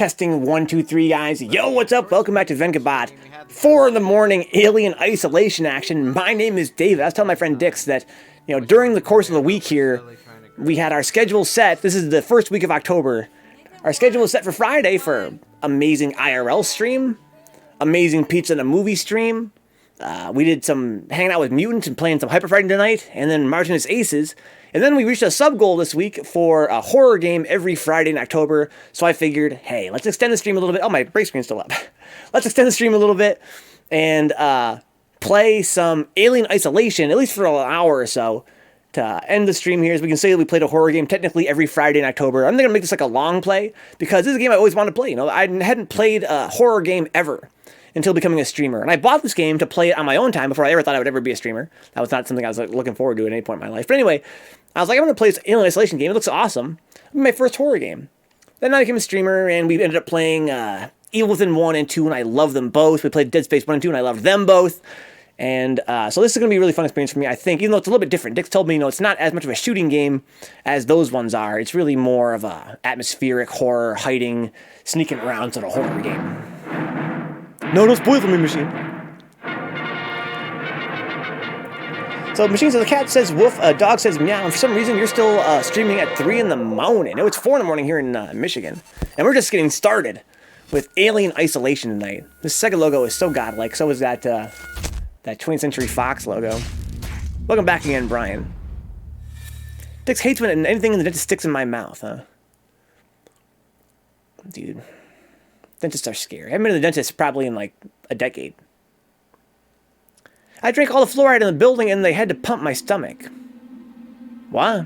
Testing 1, 2, 3, guys. Yo, what's up? Welcome back to Vencabot. 4 in the morning, alien isolation action. My name is David. I was telling my friend Dix that, during the course of the week here, we had our schedule set. This is the first week of October. Our schedule was set for Friday for amazing IRL stream, amazing pizza and a movie stream. We did some hanging out with mutants and playing some Hyper Fighting tonight, and then Martinus Aces. And then we reached a sub goal this week for a horror game every Friday in October. So I figured, hey, let's extend the stream a little bit. Oh, my break screen's still up. Let's extend the stream a little bit and play some Alien Isolation, at least for an hour or so, to end the stream here. As we can say that we played a horror game technically every Friday in October. I'm going to make this like a long play because this is a game I always wanted to play. I hadn't played a horror game ever until becoming a streamer. And I bought this game to play it on my own time before I ever thought I would ever be a streamer. That was not something I was looking forward to at any point in my life. But anyway, I was like, I'm going to play this Alien Isolation game. It looks awesome. It'll be my first horror game. Then I became a streamer, and we ended up playing Evil Within 1 and 2, and I love them both. We played Dead Space 1 and 2, and I loved them both. And so this is going to be a really fun experience for me, I think, even though it's a little bit different. Dix told me, it's not as much of a shooting game as those ones are. It's really more of a atmospheric horror, hiding, sneaking around sort of horror game. No, don't spoil for me, Machine. So Machine says, the cat says woof, a dog says meow, and for some reason you're still streaming at 3 in the morning. No, it's 4 in the morning here in Michigan. And we're just getting started with Alien Isolation tonight. This Sega logo is so godlike, so is that 20th Century Fox logo. Welcome back again, Brian. Dix hates when anything in the dentist sticks in my mouth, huh? Dude. Dentists are scary. I haven't been to the dentist probably in like a decade. I drank all the fluoride in the building and they had to pump my stomach. What?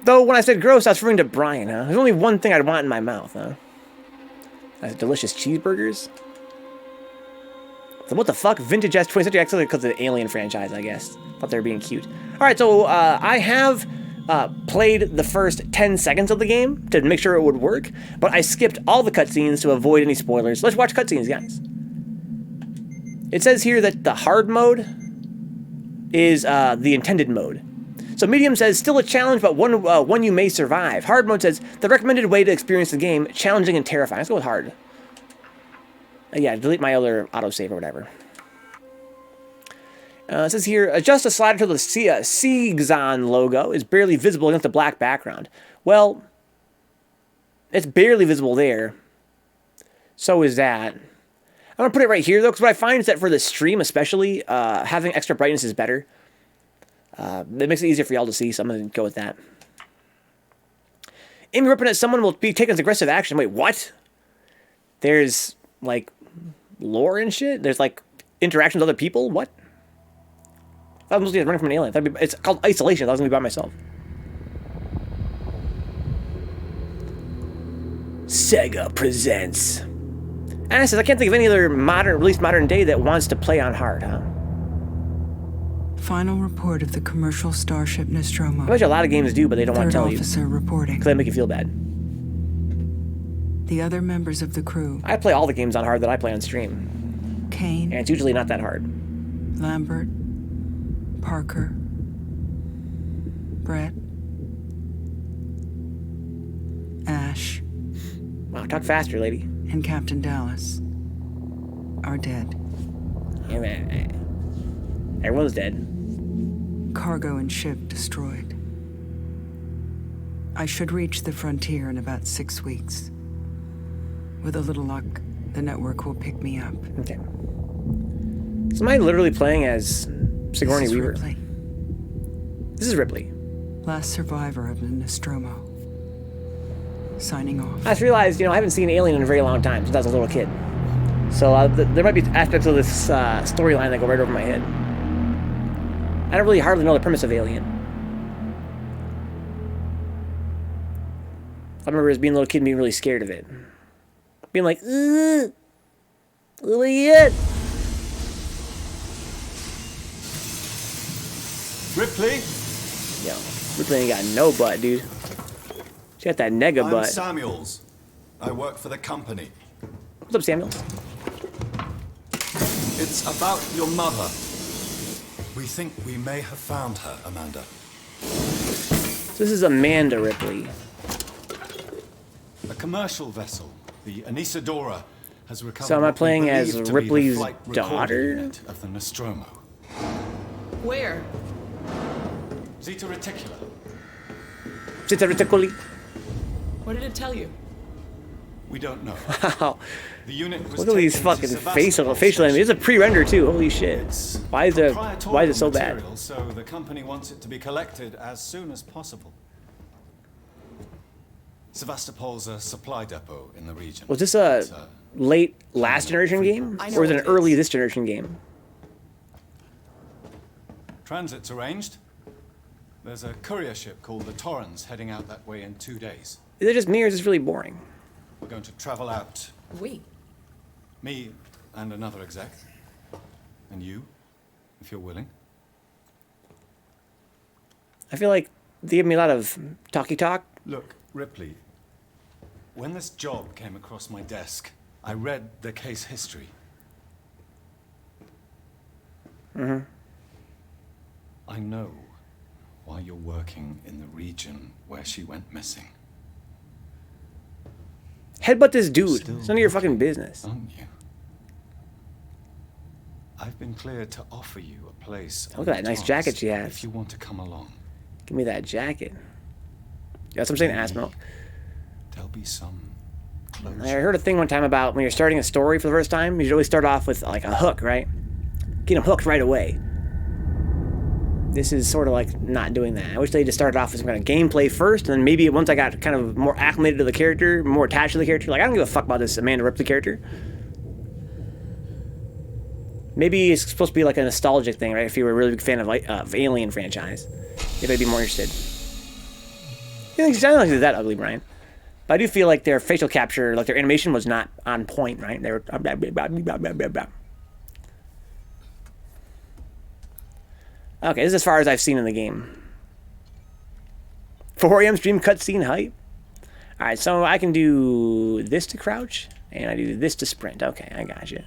Though when I said gross, I was referring to Brian, huh? There's only one thing I'd want in my mouth, huh? That's delicious cheeseburgers. So what the fuck? Vintage ass 20th Century X because of the Alien franchise, I guess. Thought they were being cute. Alright, so I have played the first 10 seconds of the game to make sure it would work, but I skipped all the cutscenes to avoid any spoilers. Let's watch cutscenes, guys. It says here that the hard mode is the intended mode. So medium says, still a challenge, but one you may survive. Hard mode says, the recommended way to experience the game, challenging and terrifying. Let's go with hard. Yeah, delete my other autosave or whatever. It says here, adjust the slider to the Cxon logo is barely visible against the black background. Well, it's barely visible there. So is that. I'm going to put it right here, though, because what I find is that for the stream especially, having extra brightness is better. It makes it easier for y'all to see, so I'm going to go with that. Aiming ripping at someone will be taken as aggressive action. Wait, what? There's, like, lore and shit? There's, like, interactions with other people? What? I was mostly running from an alien. It's called Isolation. I was going to be by myself. Sega presents. Anna says, I can't think of any other released modern day that wants to play on hard, huh? Final report of the commercial starship Nostromo. I bet you a lot of games do, but they don't want to tell you. Third officer reporting. Because they make you feel bad. The other members of the crew. I play all the games on hard that I play on stream. Kane. And it's usually not that hard. Lambert. Parker. Brett. Ash. Wow, talk faster, lady. And Captain Dallas are dead. Yeah, man. Everyone's dead. Cargo and ship destroyed. I should reach the frontier in about 6 weeks. With a little luck, the network will pick me up. Okay. So am I literally playing as Sigourney Weaver? Ripley. This is Ripley. Last survivor of the Nostromo. Signing off. I just realized, I haven't seen Alien in a very long time, since I was a little kid. So there might be aspects of this storyline that go right over my head. I don't really hardly know the premise of Alien. I remember as being a little kid and being really scared of it. Being like, ugh, what yet? Ripley? Yo, Ripley ain't got no butt, dude. She got that nega butt. I'm Samuels. I work for the company. What's up, Samuels? It's about your mother. We think we may have found her, Amanda. So this is Amanda Ripley. A commercial vessel, the Anisadora, has recovered. So am I what we playing as believe to be the Ripley's flight recording daughter? unit of the Nostromo. Where? Zeta Reticula. Zeta Reticuli. What did it tell you? We don't know. Wow. The unit was Look at these taken to fucking Sevastopol facial animations. It's a pre-render too. Holy shit. It's Why is it proprietary so bad? material, so the company wants it to be collected as soon as possible. Sevastopol's a supply depot in the region. Was this a It's late last generation game? I know Or was it what an it early is. this generation game? Transit's arranged. There's a courier ship called the Torrens heading out that way in 2 days. Is it just me or is this really boring? We're going to travel out, We. me and another exec. And you, if you're willing. I feel like they give me a lot of talky talk. Look, Ripley, when this job came across my desk, I read the case history. I know why you're working in the region where she went missing, Headbutt this dude. Still It's none of your fucking business. aren't you? I've been cleared to offer you a place. Look on at that the nice Taurus jacket she has. If you want to come along, Give me that jacket. That's what I'm saying, ass milk. there'll be some closure. I heard a thing one time about when you're starting a story for the first time, you should always start off with like a hook, right? Get them hooked right away. This is sort of like not doing that. I wish they just started off with some kind of gameplay first, and then maybe once I got kind of more acclimated to the character, more attached to the character, like I don't give a fuck about this Amanda Ripley character. Maybe it's supposed to be like a nostalgic thing, right? If you were a really big fan of Alien franchise, maybe I'd be more interested. You think she's not like that ugly, Brian? But I do feel like their facial capture, like their animation was not on point, right? They were blah, blah, blah, blah, blah, blah, blah. Okay, this is as far as I've seen in the game. 4 a.m. stream cutscene hype. All right, so I can do this to crouch, and I do this to sprint. Okay, I got you.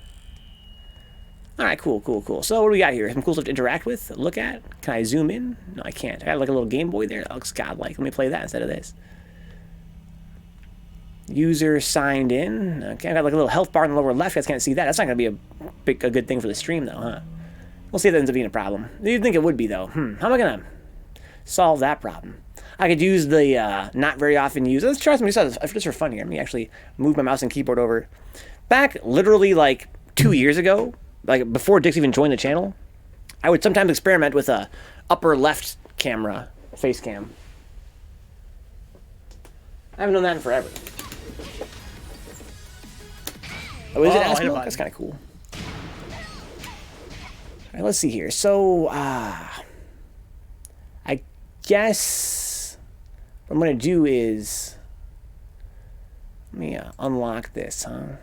All right, cool, cool, cool. So what do we got here? Some cool stuff to interact with, look at. Can I zoom in? No, I can't. I got like a little Game Boy there. That looks godlike. Let me play that instead of this. User signed in. Okay, I got like a little health bar in the lower left. You guys can't see that. That's not going to be a good thing for the stream, though, huh? We'll see if that ends up being a problem. You'd think it would be, though. How am I going to solve that problem? I could use the not very often used. Let's try some new stuff just for fun here. Let me actually move my mouse and keyboard over. Back literally like 2 years ago, like before Dix even joined the channel, I would sometimes experiment with a upper left camera, face cam. I haven't done that in forever. Oh, is it? That's kind of cool. All right, let's see here. So, I guess what I'm going to do is, let me unlock this, huh?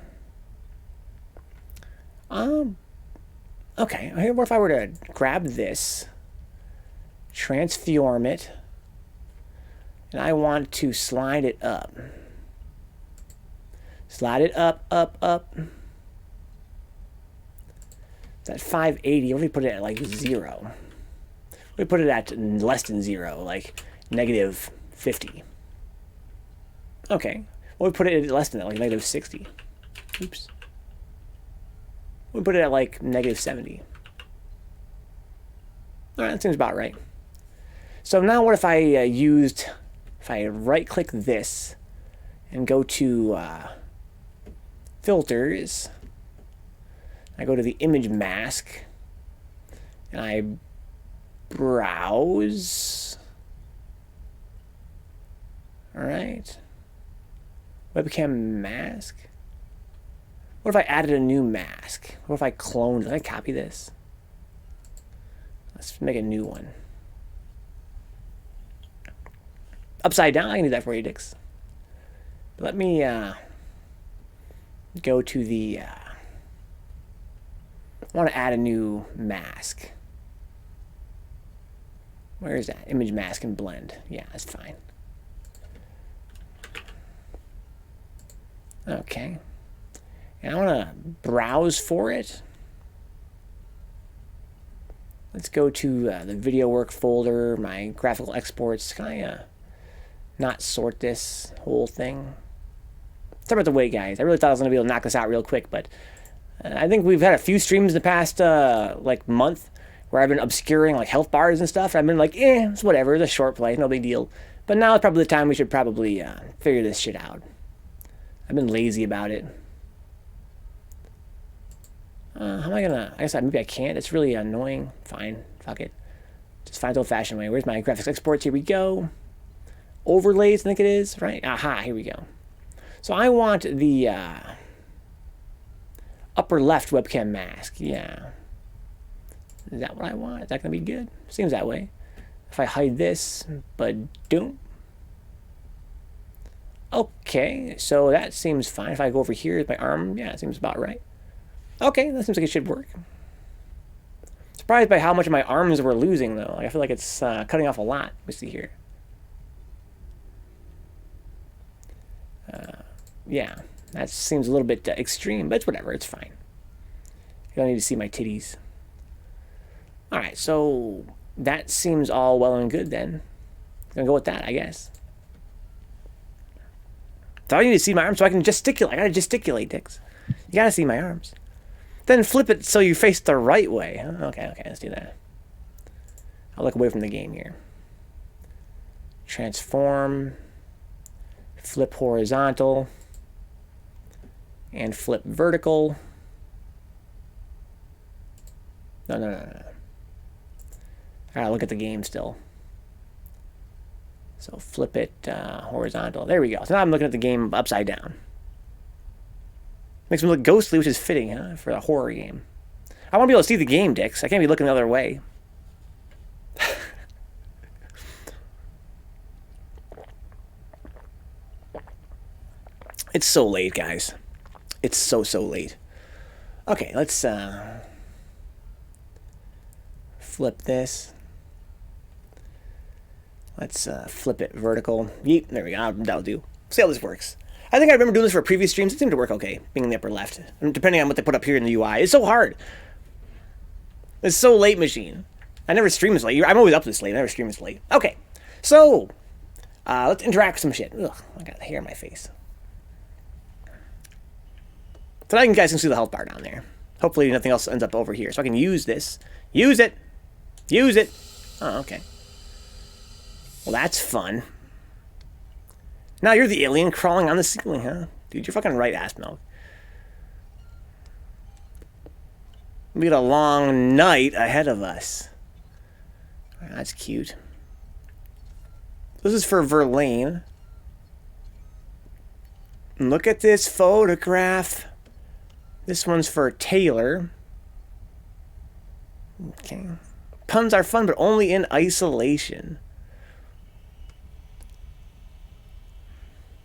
Okay, what if I were to grab this, transform it, and I want to slide it up. Slide it up, up, up. It's at 580. What if we put it at like 0? What if we put it at less than 0, like negative 50? Okay. What if we put it at less than that, like negative 60? Oops. We put it at like negative 70. All right, that seems about right. So now what if I if I right-click this and go to filters, I go to the image mask, and I browse. All right. Webcam mask. What if I added a new mask? What if I cloned? Did I copy this? Let's make a new one. Upside down? I can do that for you, Dix. But let me go to the... I want to add a new mask. Where is that? Image mask and blend. Yeah, that's fine. Okay. And I want to browse for it. Let's go to the video work folder, my graphical exports. Can I not sort this whole thing? Sorry about the wait, guys. I really thought I was going to be able to knock this out real quick, but I think we've had a few streams in the past, like, month where I've been obscuring, like, health bars and stuff. I've been like, it's whatever. It's a short play. No big deal. But now is probably the time we should probably figure this shit out. I've been lazy about it. How am I gonna... I guess maybe I can't. It's really annoying. Fine. Fuck it. Just find the old-fashioned way. Where's my graphics exports? Here we go. Overlays, I think it is. Right? Aha, here we go. So I want the upper left webcam mask. Yeah. Is that what I want? Is that going to be good? Seems that way. If I hide this, but don't. Okay, so that seems fine. If I go over here with my arm, yeah, it seems about right. Okay, that seems like it should work. Surprised by how much of my arms were losing, though. Like, I feel like it's cutting off a lot. Let me see here. Yeah, that seems a little bit extreme, but it's whatever. It's fine. You don't need to see my titties. All right, so that seems all well and good then. Gonna go with that, I guess. So I need to see my arms so I can gesticulate. I gotta gesticulate, dicks. You gotta see my arms. Then flip it so you face the right way. Okay, let's do that. I'll look away from the game here. Transform. Flip horizontal. And flip vertical. No. Alright, look at the game still. So flip it horizontal. There we go. So now I'm looking at the game upside down. Makes me look ghostly, which is fitting, huh? For a horror game. I want to be able to see the game, dicks. I can't be looking the other way. It's so late, guys. It's so late. Okay, let's flip this. Let's flip it vertical. Yeet, there we go. That'll do. See how this works. I think I remember doing this for previous streams. It seemed to work okay, being in the upper left. And depending on what they put up here in the UI. It's so hard. It's so late, machine. I never stream this late. I'm always up this late. I never stream this late. Okay, so let's interact with some shit. Ugh, I got hair in my face. So now you guys can see the health bar down there. Hopefully nothing else ends up over here. So I can use this. Use it. Use it. Oh, okay. Well, that's fun. Now you're the alien crawling on the ceiling, huh? Dude, you're fucking right, ass milk. We got a long night ahead of us. That's cute. This is for Verlaine. Look at this photograph. This one's for Taylor. Okay. Puns are fun, but only in isolation.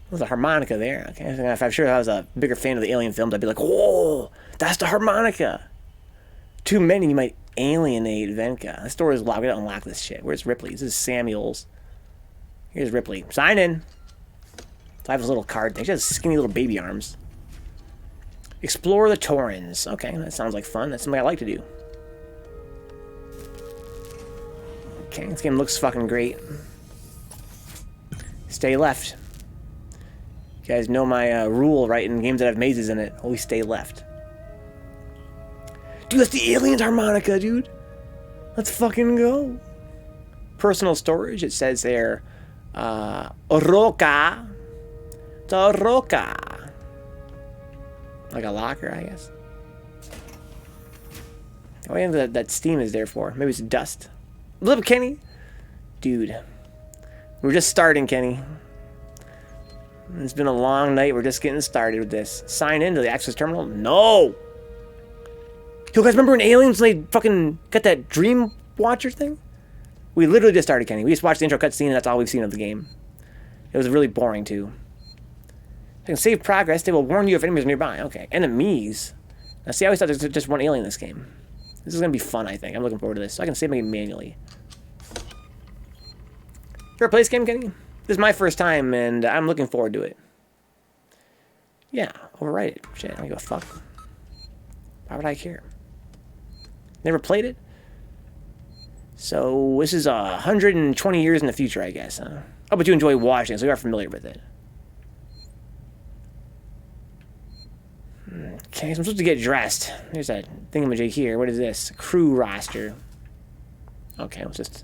There's a harmonica there. Okay, if I'm sure I was a bigger fan of the Alien films, I'd be like, "Whoa, that's the harmonica." Too many, you might alienate Venka. This door is locked. We gotta unlock this shit. Where's Ripley? This is Samuel's. Here's Ripley. Sign in. So I have this little card thing. She has skinny little baby arms. Explore the Torrens. Okay, that sounds like fun. That's something I like to do. Okay, this game looks fucking great. Stay left. You guys know my rule, right? In games that have mazes in it, always stay left. Dude, that's the alien's harmonica, dude. Let's fucking go. Personal storage, it says there. Roca. It's a roca. Like a locker, I guess. Oh, yeah, that steam is there for. Maybe it's dust. Look, Kenny. Dude. We're just starting, Kenny. It's been a long night. We're just getting started with this. Sign into the access terminal? No! You guys remember when Aliens, they fucking got that Dream Watcher thing? We literally just started, Kenny. We just watched the intro cutscene and that's all we've seen of the game. It was really boring, too. I can save progress. They will warn you if enemies are nearby. Okay. Enemies? Now, see, I always thought there was just one alien in this game. This is going to be fun, I think. I'm looking forward to this. So I can save my game manually. You ever play this game, Kenny? This is my first time, and I'm looking forward to it. Yeah, overwrite it. Shit, I don't give a fuck. Why would I care? Never played it? So, this is 120 years in the future, I guess, huh? Oh, but you enjoy watching, so you are familiar with it. Okay, so I'm supposed to get dressed. There's a thingamajig here. What is this? Crew roster. Okay, let's just...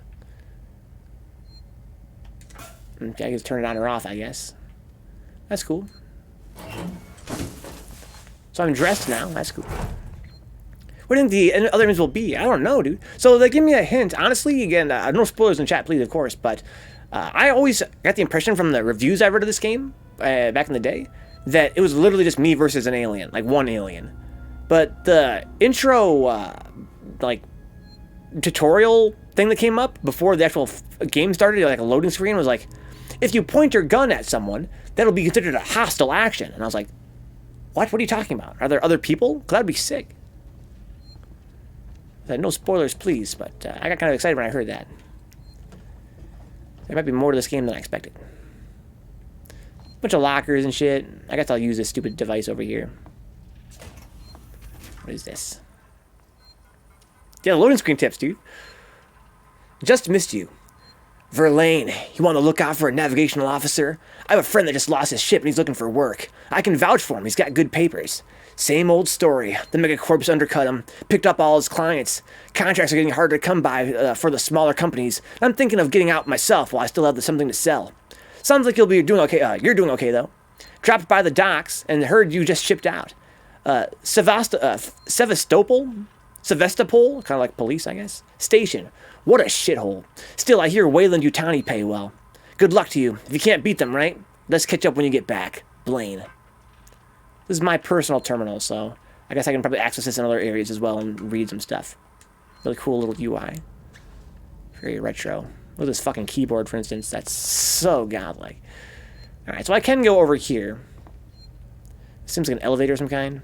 Okay, I can turn it on or off, I guess. That's cool. So I'm dressed now. That's cool. What do you think the other enemies will be? I don't know, dude. So they give me a hint. Honestly, again, no spoilers in chat, please, of course. But I always got the impression from the reviews I read of this game back in the day that it was literally just me versus an alien, like one alien. But the intro, like, tutorial thing that came up before the actual game started, like a loading screen, was like, if you point your gun at someone, that'll be considered a hostile action. And I was like, what? What are you talking about? Are there other people? Because that'd be sick. I said, no spoilers, please. But I got kind of excited when I heard that. There might be more to this game than I expected. Bunch of lockers and shit. I guess I'll use this stupid device over here. What is this? Yeah, loading screen tips, dude. Just missed you. Verlaine, you want to look out for a navigational officer? I have a friend that just lost his ship and he's looking for work. I can vouch for him. He's got good papers. Same old story. The megacorps undercut him, picked up all his clients. Contracts are getting harder to come by for the smaller companies. I'm thinking of getting out myself while I still have something to sell. Sounds like you'll be doing okay. You're doing okay, though. Dropped by the docks and heard you just shipped out. Sevastopol, kind of like police, I guess. Station. What a shithole. Still, I hear Wayland Yutani pay well. Good luck to you. If you can't beat them, right? Let's catch up when you get back. Blaine. This is my personal terminal, so I guess I can probably access this in other areas as well and read some stuff. Really cool little UI. Very retro. Look at this fucking keyboard, for instance. That's so godlike. Alright, so I can go over here. Seems like an elevator of some kind.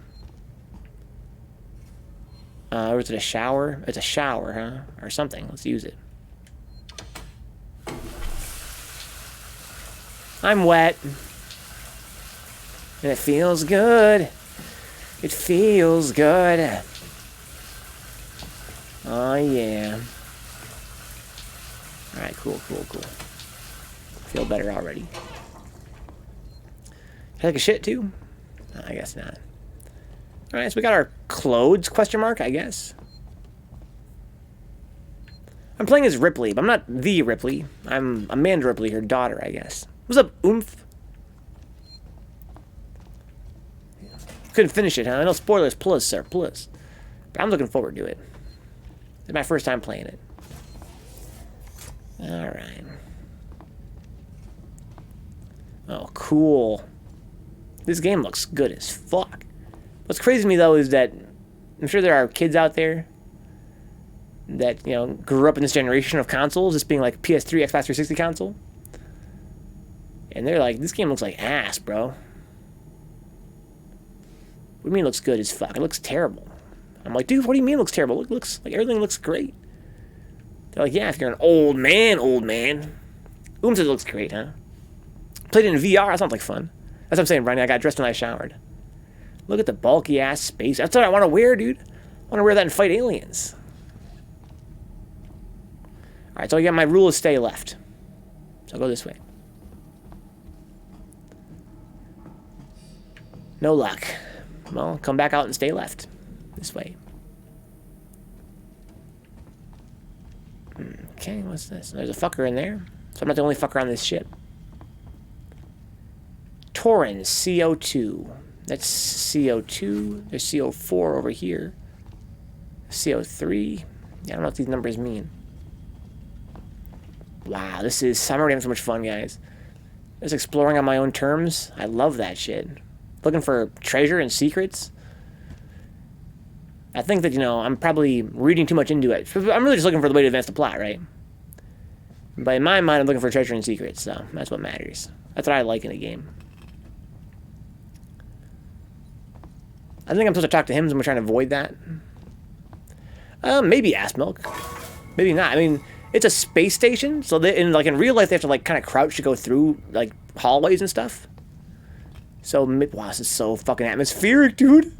Or is it a shower? It's a shower, huh? Or something. Let's use it. I'm wet. And it feels good. It feels good. Oh, yeah. Alright, cool. Feel better already. Take a shit, too? No, I guess not. Alright, so we got our clothes, question mark, I guess. I'm playing as Ripley, but I'm not the Ripley. I'm Amanda Ripley, her daughter, I guess. What's up, Oomph? Couldn't finish it, huh? No spoilers, plus, sir, plus. But I'm looking forward to it. It's my first time playing it. Alright. Oh, cool. This game looks good as fuck. What's crazy to me, though, is that I'm sure there are kids out there that, you know, grew up in this generation of consoles, this being like PS3, Xbox 360 console. And they're like, this game looks like ass, bro. What do you mean it looks good as fuck? It looks terrible. I'm like, dude, what do you mean it looks terrible? It looks like everything looks great. They're like, yeah, if you're an old man. Says it looks great, huh? Played it in VR, that sounds like fun. That's what I'm saying, Brian. I got dressed when I showered. Look at the bulky ass space. That's what I want to wear, dude. I want to wear that and fight aliens. Alright, so I got my rule is stay left. So I'll go this way. No luck. Well, come back out and stay left. This way. Okay, what's this? There's a fucker in there. So I'm not the only fucker on this ship. Taurin, CO2. That's CO2. There's CO4 over here. CO3. Yeah, I don't know what these numbers mean. Wow, I'm already having so much fun, guys. Just exploring on my own terms. I love that shit. Looking for treasure and secrets. I think that, you know, I'm probably reading too much into it. I'm really just looking for the way to advance the plot, right? But in my mind, I'm looking for treasure and secrets, so that's what matters. That's what I like in a game. I think I'm supposed to talk to him, so I'm trying to avoid that. Maybe ass milk. Maybe not. I mean, it's a space station, so in real life, they have to like kind of crouch to go through like hallways and stuff. So, wow, this is so fucking atmospheric, dude.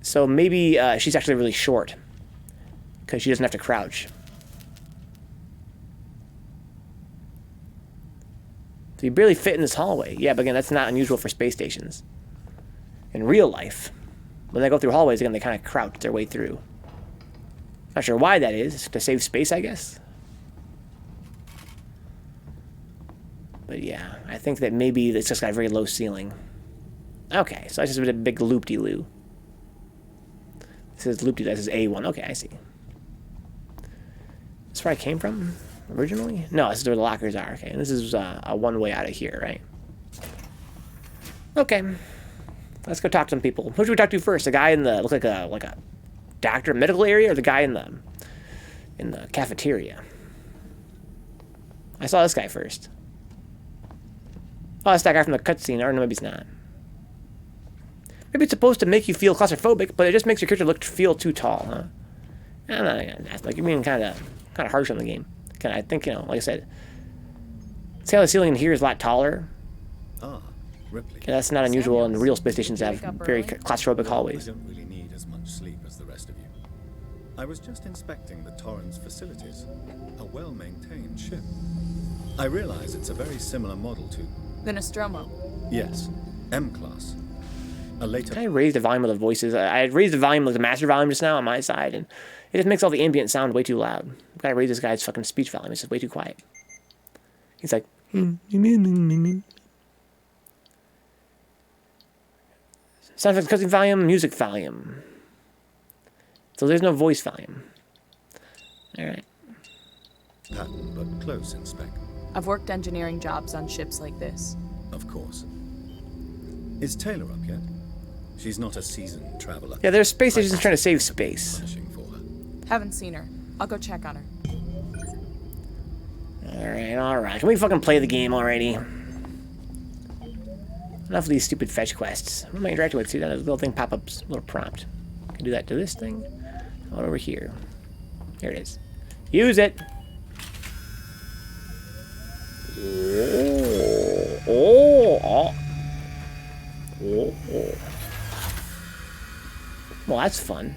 So maybe she's actually really short because she doesn't have to crouch. So you barely fit in this hallway. Yeah, but again, that's not unusual for space stations. in real life, when they go through hallways again, they kind of crouch their way through. Not sure why that is. To save space, I guess. But yeah, I think that maybe it's just got a very low ceiling. Okay, so that's just a big loop-de-loo. This is loop-de-loo. This is A1. Okay, I see. This is where I came from originally? No, this is where the lockers are. Okay, and this is a one-way out of here, right? Okay. Let's go talk to some people. Who should we talk to first? The guy in the, look like a doctor, medical area, or the guy in the cafeteria? I saw this guy first. Oh, that's that guy from the cutscene. Or no, maybe it's not. Maybe it's supposed to make you feel claustrophobic, but it just makes your character feel too tall, huh? I'm not gonna ask. Like, you're being kind of harsh on the game. I think, like I said, see how the ceiling in here is a lot taller? Ah, Ripley. Yeah, that's not unusual, and real space stations have very claustrophobic hallways. I don't really need as much sleep as the rest of you. I was just inspecting the Torrens facilities. A well-maintained ship. I realize it's a very similar model to... The Nostromo. Yes, M-Class. A later... Can I raise the volume of the voices? I raised the volume, like the master volume just now on my side, and it just makes all the ambient sound way too loud. I've got to raise this guy's fucking speech volume. It's just way too quiet. He's like... Sound effects cutscene volume, music volume. So there's no voice volume. Alright. Pattern, but close in spec. I've worked engineering jobs on ships like this. Of course. Is Taylor up yet? She's not a seasoned traveler. Yeah, there's space stations trying to save space. Punishing for her. Haven't seen her. I'll go check on her. Alright. Can we fucking play the game already? Enough of these stupid fetch quests. What am I interacting with? See that little thing pop up, little prompt. I can do that to this thing. How about over here? Here it is. Use it! Oh. Well, that's fun.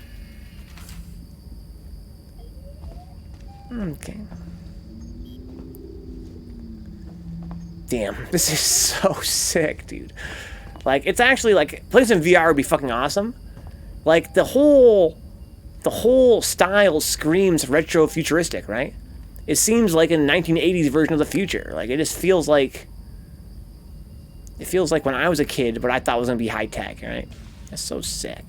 Okay. Damn, this is so sick, dude. Like, it's actually, like, playing some VR would be fucking awesome. Like, the whole style screams retro-futuristic, right? It seems like a 1980s version of the future. Like, it just feels like... It feels like when I was a kid, but I thought it was going to be high-tech, right? That's so sick.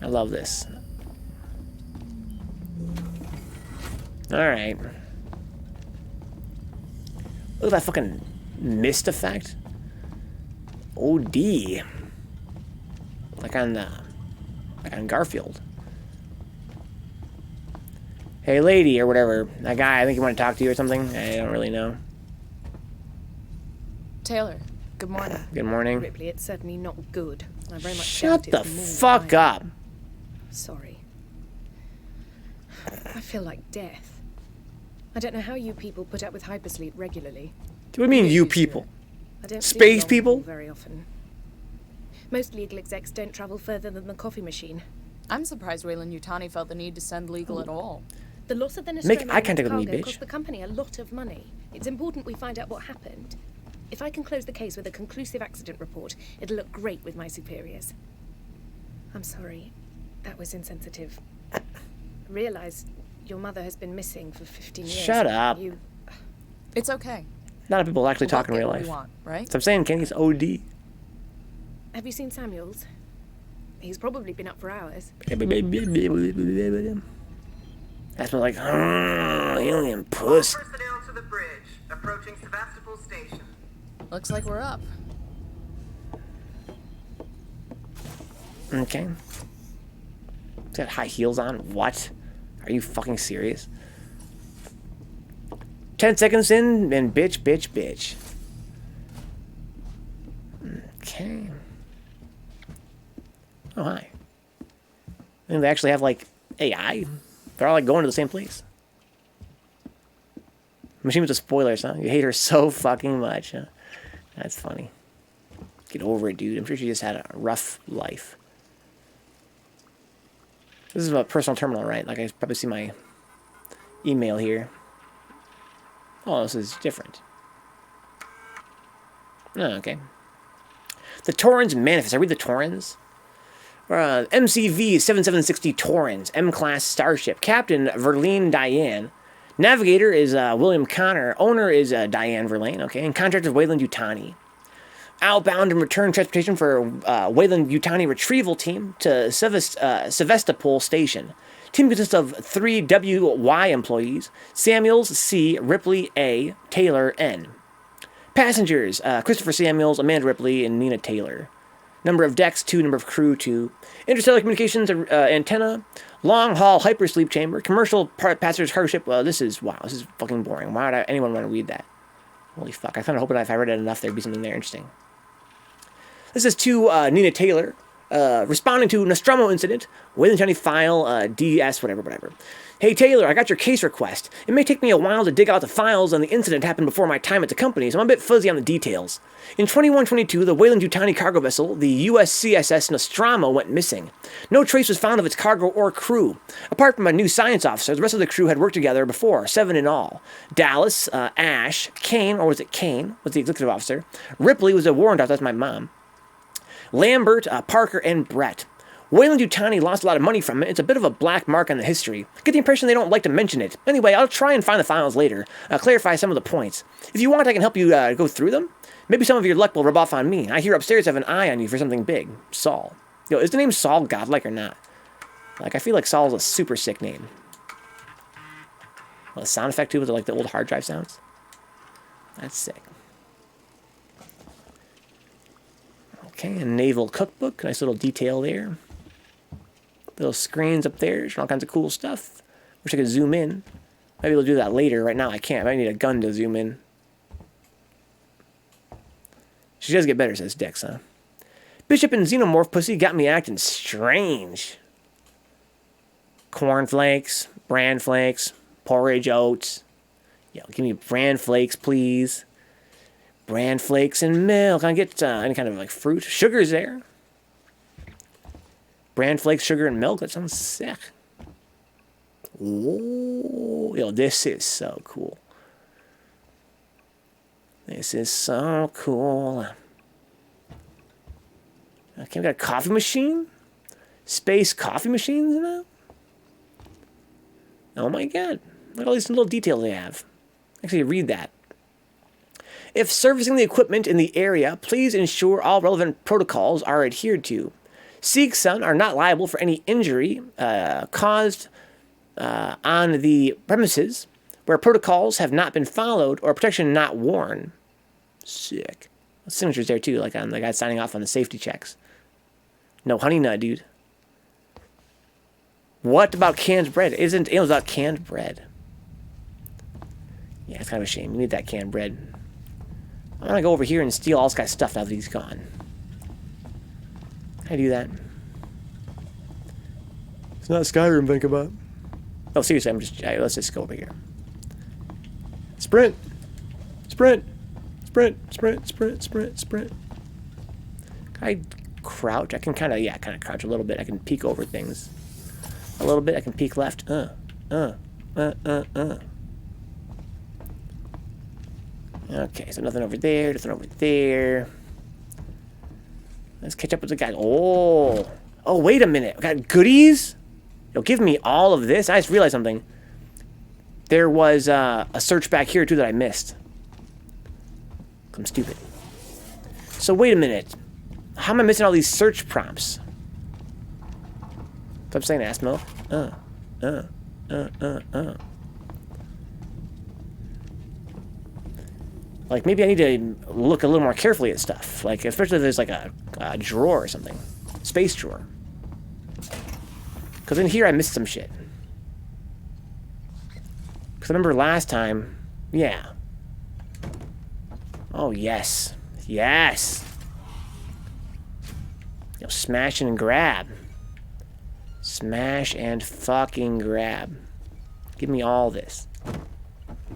I love this. Alright. Look at that fucking mist effect. OD. Like on Garfield. Hey lady, or whatever. That guy, I think you want to talk to you or something. I don't really know. Taylor, good morning. Good morning. Ripley, it's certainly not good. I very much Shut doubt it the for more fuck than I up. am. Sorry. I feel like death. I don't know how you people put up with hypersleep regularly. What do you mean, you people? I don't see Space long people? haul very often. Most legal execs don't travel further than the coffee machine. I'm surprised Weyland-Yutani felt the need to send legal at all. The loss of the Make Nostromo eye contact with me, cargo bitch. cost the company a lot of money. It's important we find out what happened. If I can close the case with a conclusive accident report, it'll look great with my superiors. I'm sorry. That was insensitive. I realize your mother has been missing for 15 years. Shut up. You... It's okay. Not a people actually talk in We'll real get what life. we want, right? So I'm saying, Kenny's OD. Have you seen Samuels? He's probably been up for hours. That's what like, alien puss. Personnel to the bridge, approaching Sevastopol Station. Looks like we're up. Okay. He's got high heels on. What? Are you fucking serious? 10 seconds in, and bitch. Okay. Oh, hi. And they actually have, like, AI. They're all, like, going to the same place. Machine with the spoilers, huh? You hate her so fucking much, huh? That's funny. Get over it, dude. I'm sure she just had a rough life. This is a personal terminal, right? Like, I probably see my email here. Oh, this is different. Oh, okay. The Torrens Manifest. I read the Torrens. MCV 7760 Torrens, M-Class Starship. Captain Verlaine Diane. Navigator is William Connor. Owner is Diane Verlaine, okay. And contractor is Wayland Yutani. Outbound and return transportation for Wayland Yutani retrieval team to Sevastopol Station. Team consists of 3 WY employees. Samuels, C. Ripley, A. Taylor, N. Passengers, Christopher Samuels, Amanda Ripley, and Nina Taylor. Number of decks, 2. Number of crew, 2. Interstellar communications antenna. Long-haul hypersleep chamber. Commercial passengers cargo ship. This is fucking boring. Why would anyone want to read that? Holy fuck. I kind of hoping if I read it enough, there'd be something there interesting. This is to Nina Taylor. Responding to Nostromo incident. Wayland County file, DS, whatever. Hey Taylor, I got your case request. It may take me a while to dig out the files, and the incident happened before my time at the company, so I'm a bit fuzzy on the details. In 2122, the Wayland Yutani cargo vessel, the USCSS Nostromo, went missing. No trace was found of its cargo or crew. Apart from a new science officer, the rest of the crew had worked together before, 7 in all. Dallas, Ash, Kane, or was it Kane, was the executive officer. Ripley was a warrant officer, that's my mom. Lambert, Parker, and Brett. Wayland Yutani lost a lot of money from it. It's a bit of a black mark on the history. Get the impression they don't like to mention it. Anyway, I'll try and find the files later, clarify some of the points. If you want, I can help you go through them. Maybe some of your luck will rub off on me. I hear upstairs have an eye on you for something big. Saul. Yo, is the name Saul godlike or not? Like, I feel like Saul's a super sick name. Well, the sound effect too with like the old hard drive sounds. That's sick. Okay, a naval cookbook. Nice little detail there. Little screens up there. All kinds of cool stuff. Wish I could zoom in. Maybe we'll do that later. Right now I can't. I need a gun to zoom in. She does get better, says Dix, huh? Bishop and Xenomorph pussy got me acting strange. Cornflakes, bran flakes, porridge oats. Yo, give me bran flakes, please. Bran flakes and milk. Can I get any kind of like fruit? Sugar's there. Bran flakes, sugar, and milk. That sounds sick. Oh, yo, this is so cool. This is so cool. Okay, we got a coffee machine. Space coffee machines now. Oh my god. Look at all these little details they have. Actually, read that. If servicing the equipment in the area, please ensure all relevant protocols are adhered to. Seegson are not liable for any injury caused on the premises where protocols have not been followed or protection not worn. Sick. Signatures there too, like on the guy signing off on the safety checks. No honey nut, dude. What about canned bread? Isn't it about canned bread? Yeah, it's kind of a shame. We need that canned bread. I'm gonna go over here and steal all this guy's stuff now that he's gone. Can I do that? It's not Skyrim, Vencabot. Oh, seriously, let's just go over here. Sprint! Sprint! Sprint, sprint, sprint, sprint, sprint. Can I crouch? I can kind of crouch a little bit. I can peek over things. A little bit. I can peek left. Okay, so nothing over there, nothing over there. Let's catch up with the guy. Oh, wait a minute. We got goodies? Yo, give me all of this. I just realized something. There was a search back here, too, that I missed. I'm stupid. So, wait a minute. How am I missing all these search prompts? Stop saying ass milk. Like, maybe I need to look a little more carefully at stuff. Like, especially if there's, like, a drawer or something. Space drawer. Because in here I missed some shit. Because I remember last time... Yeah. Oh, yes. Yes! Yo, smash and grab. Smash and fucking grab. Give me all this.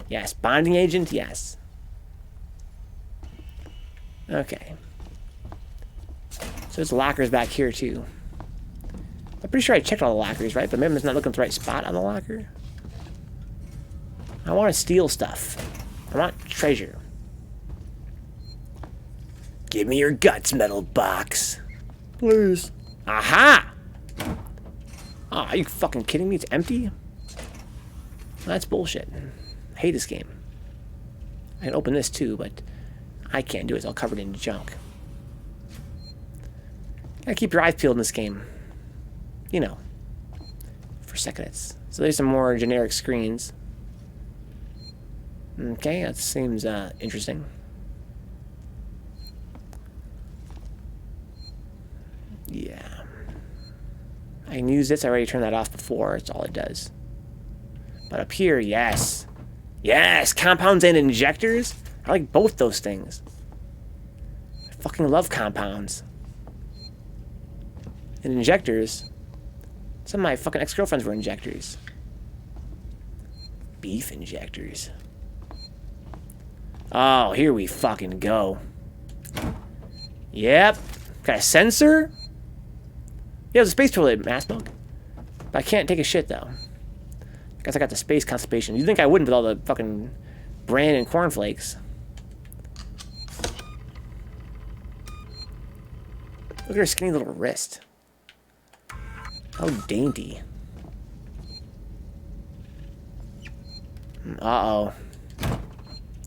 Yes. Bonding agent? Yes. Okay. So there's lockers back here, too. I'm pretty sure I checked all the lockers, right? But maybe I'm just not looking at the right spot on the locker. I want to steal stuff. I want treasure. Give me your guts, metal box. Please. Aha! Oh, are you fucking kidding me? It's empty? That's bullshit. I hate this game. I can open this too, but I can't do it. It's all covered in junk. Gotta keep your eyes peeled in this game. You know. For seconds. So there's some more generic screens. Okay, that seems interesting. Yeah. I can use this. I already turned that off before. It's all it does. But up here, yes. Yes! Compounds and injectors? I like both those things. I fucking love compounds. And injectors. Some of my fucking ex-girlfriends were injectors. Beef injectors. Oh, here we fucking go. Yep. Got a sensor? Yeah, it's a space toilet, mass milk. But I can't take a shit, though. I guess I got the space constipation. You'd think I wouldn't with all the fucking bran and cornflakes. Look at her skinny little wrist. How dainty. Uh-oh.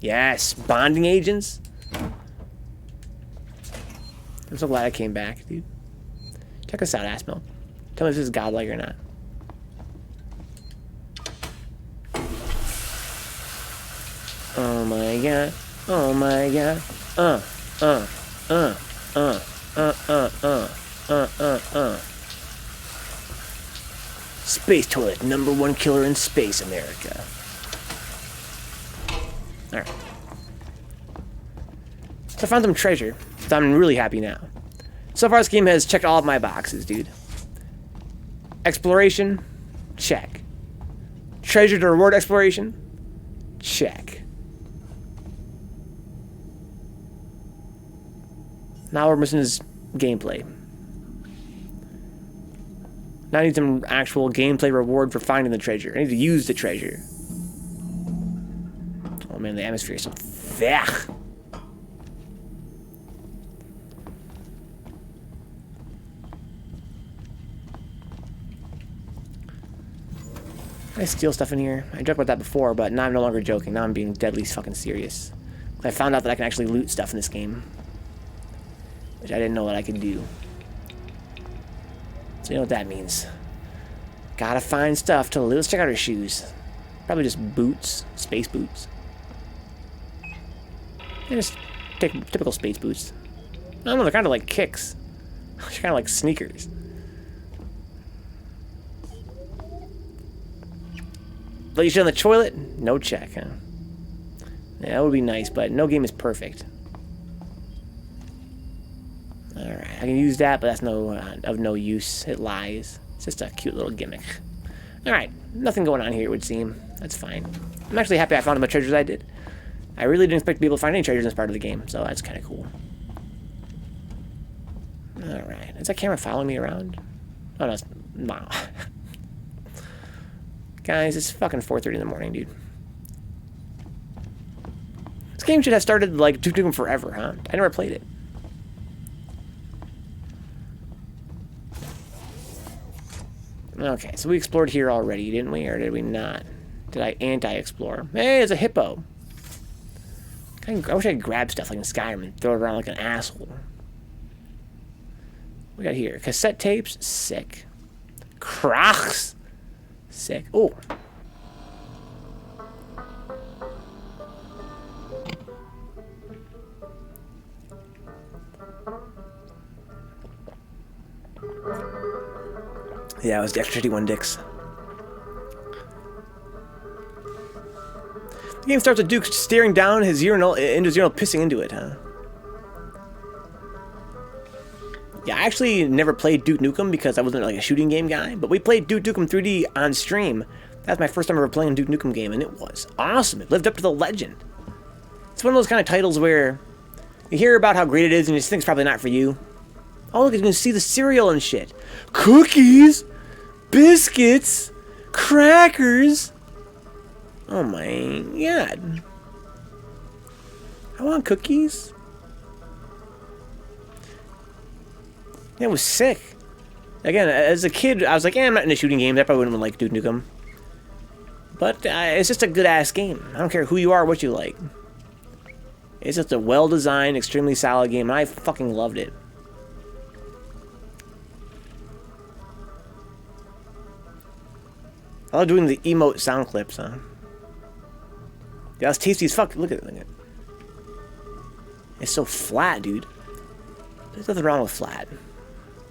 Yes, bonding agents. I'm so glad I came back, dude. Check us out, Asmel. Tell me if this is godlike or not. Oh my god. Oh my god. Space toilet, #1 killer in space, America. Alright. So I found some treasure. So I'm really happy now. So far this game has checked all of my boxes, dude. Exploration? Check. Treasure to reward exploration? Check. Now we're missing is gameplay. Now I need some actual gameplay reward for finding the treasure. I need to use the treasure. Oh man, the atmosphere is so thick. Can I steal stuff in here? I joked about that before, but now I'm no longer joking. Now I'm being deadly fucking serious. I found out that I can actually loot stuff in this game. Which I didn't know that I could do. So you know what that means. Gotta find stuff to loot. Let's check out her shoes. Probably just boots. Space boots. Yeah, just typical space boots. I don't know, they're kind of like kicks. They're kind of like sneakers. Let you shit on the toilet? No check, huh? Yeah, that would be nice, but no game is perfect. Alright, I can use that, but that's of no use. It lies. It's just a cute little gimmick. Alright, nothing going on here, it would seem. That's fine. I'm actually happy I found as much treasure as I did. I really didn't expect to be able to find any treasures in this part of the game, so that's kind of cool. Alright, is that camera following me around? Oh, no, it's... Wow. Guys, it's fucking 4:30 in the morning, dude. This game should have started, like, Duke Nukem Forever, huh? I never played it. Okay, so we explored here already, didn't we? Or did we not? Did I anti-explore? Hey, there's a hippo. I wish I could grab stuff like in Skyrim and throw it around like an asshole. What we got here? Cassette tapes? Sick. Crocs? Sick. Oh. Yeah, it was the extra 51 dicks. The game starts with Duke staring down his urinal, pissing into it, huh? Yeah, I actually never played Duke Nukem because I wasn't like a shooting game guy, but we played Duke Nukem 3D on stream. That's my first time ever playing a Duke Nukem game, and it was awesome. It lived up to the legend. It's one of those kind of titles where you hear about how great it is and you just think it's probably not for you. Oh, look, you can see the cereal and shit. Cookies! Biscuits! Crackers! Oh my god. I want cookies. It was sick. Again, as a kid, I was like, I'm not into shooting games. I probably wouldn't like Duke Nukem. But it's just a good-ass game. I don't care who you are, what you like. It's just a well-designed, extremely solid game, and I fucking loved it. I love doing the emote sound clips, huh? Yeah, that's tasty as fuck. Look at it. Look at it. It's so flat, dude. There's nothing wrong with flat.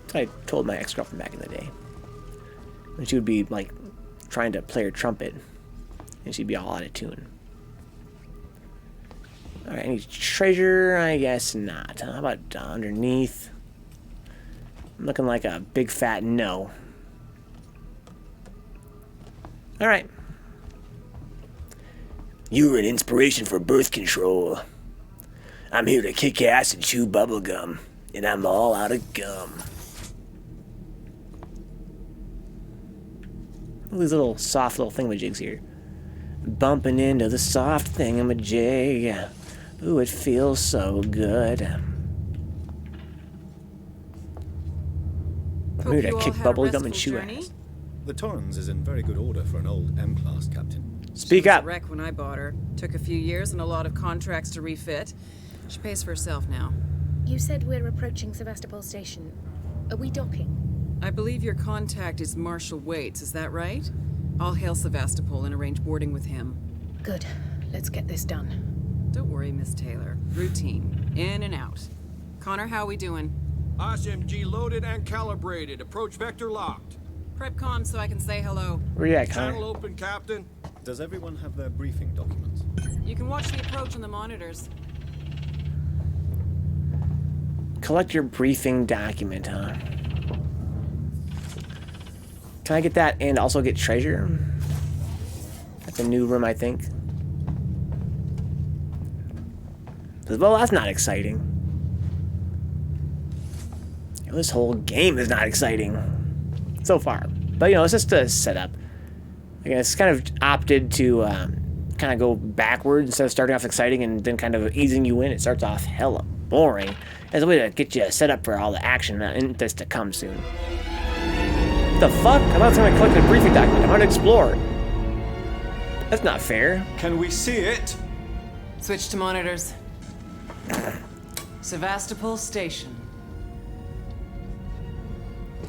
That's what I told my ex-girlfriend back in the day. When she would be, like, trying to play her trumpet. And she'd be all out of tune. Alright, any treasure? I guess not. How about underneath? I'm looking like a big fat no. Alright. You're an inspiration for birth control. I'm here to kick ass and chew bubblegum. And I'm all out of gum. Look at these little soft little thingamajigs here. Bumping into the soft thingamajig. Ooh, it feels so good. I'm here to kick bubblegum and chew ass. The Torrens is in very good order for an old M-class, Captain. Speak up. She was a wreck when I bought her. Took a few years and a lot of contracts to refit. She pays for herself now. You said we're approaching Sevastopol Station. Are we docking? I believe your contact is Marshal Waits, is that right? I'll hail Sevastopol and arrange boarding with him. Good. Let's get this done. Don't worry, Miss Taylor. Routine. In and out. Connor, how we doing? SMG loaded and calibrated. Approach vector locked. Prep comm so I can say hello. Where you at, Connor? Channel open, Captain. Does everyone have their briefing documents? You can watch the approach on the monitors. Collect your briefing document, huh? Can I get that and also get treasure? That's a new room, I think. Well, that's not exciting. You know, this whole game is not exciting so far. But, you know, it's just a setup. I guess it's kind of opted to kind of go backwards instead of starting off exciting and then kind of easing you in. It starts off hella boring as a way to get you set up for all the action that's to come soon. What the fuck? I'm not going to collect a briefing document. I'm going to explore. That's not fair. Can we see it? Switch to monitors. Sevastopol Station.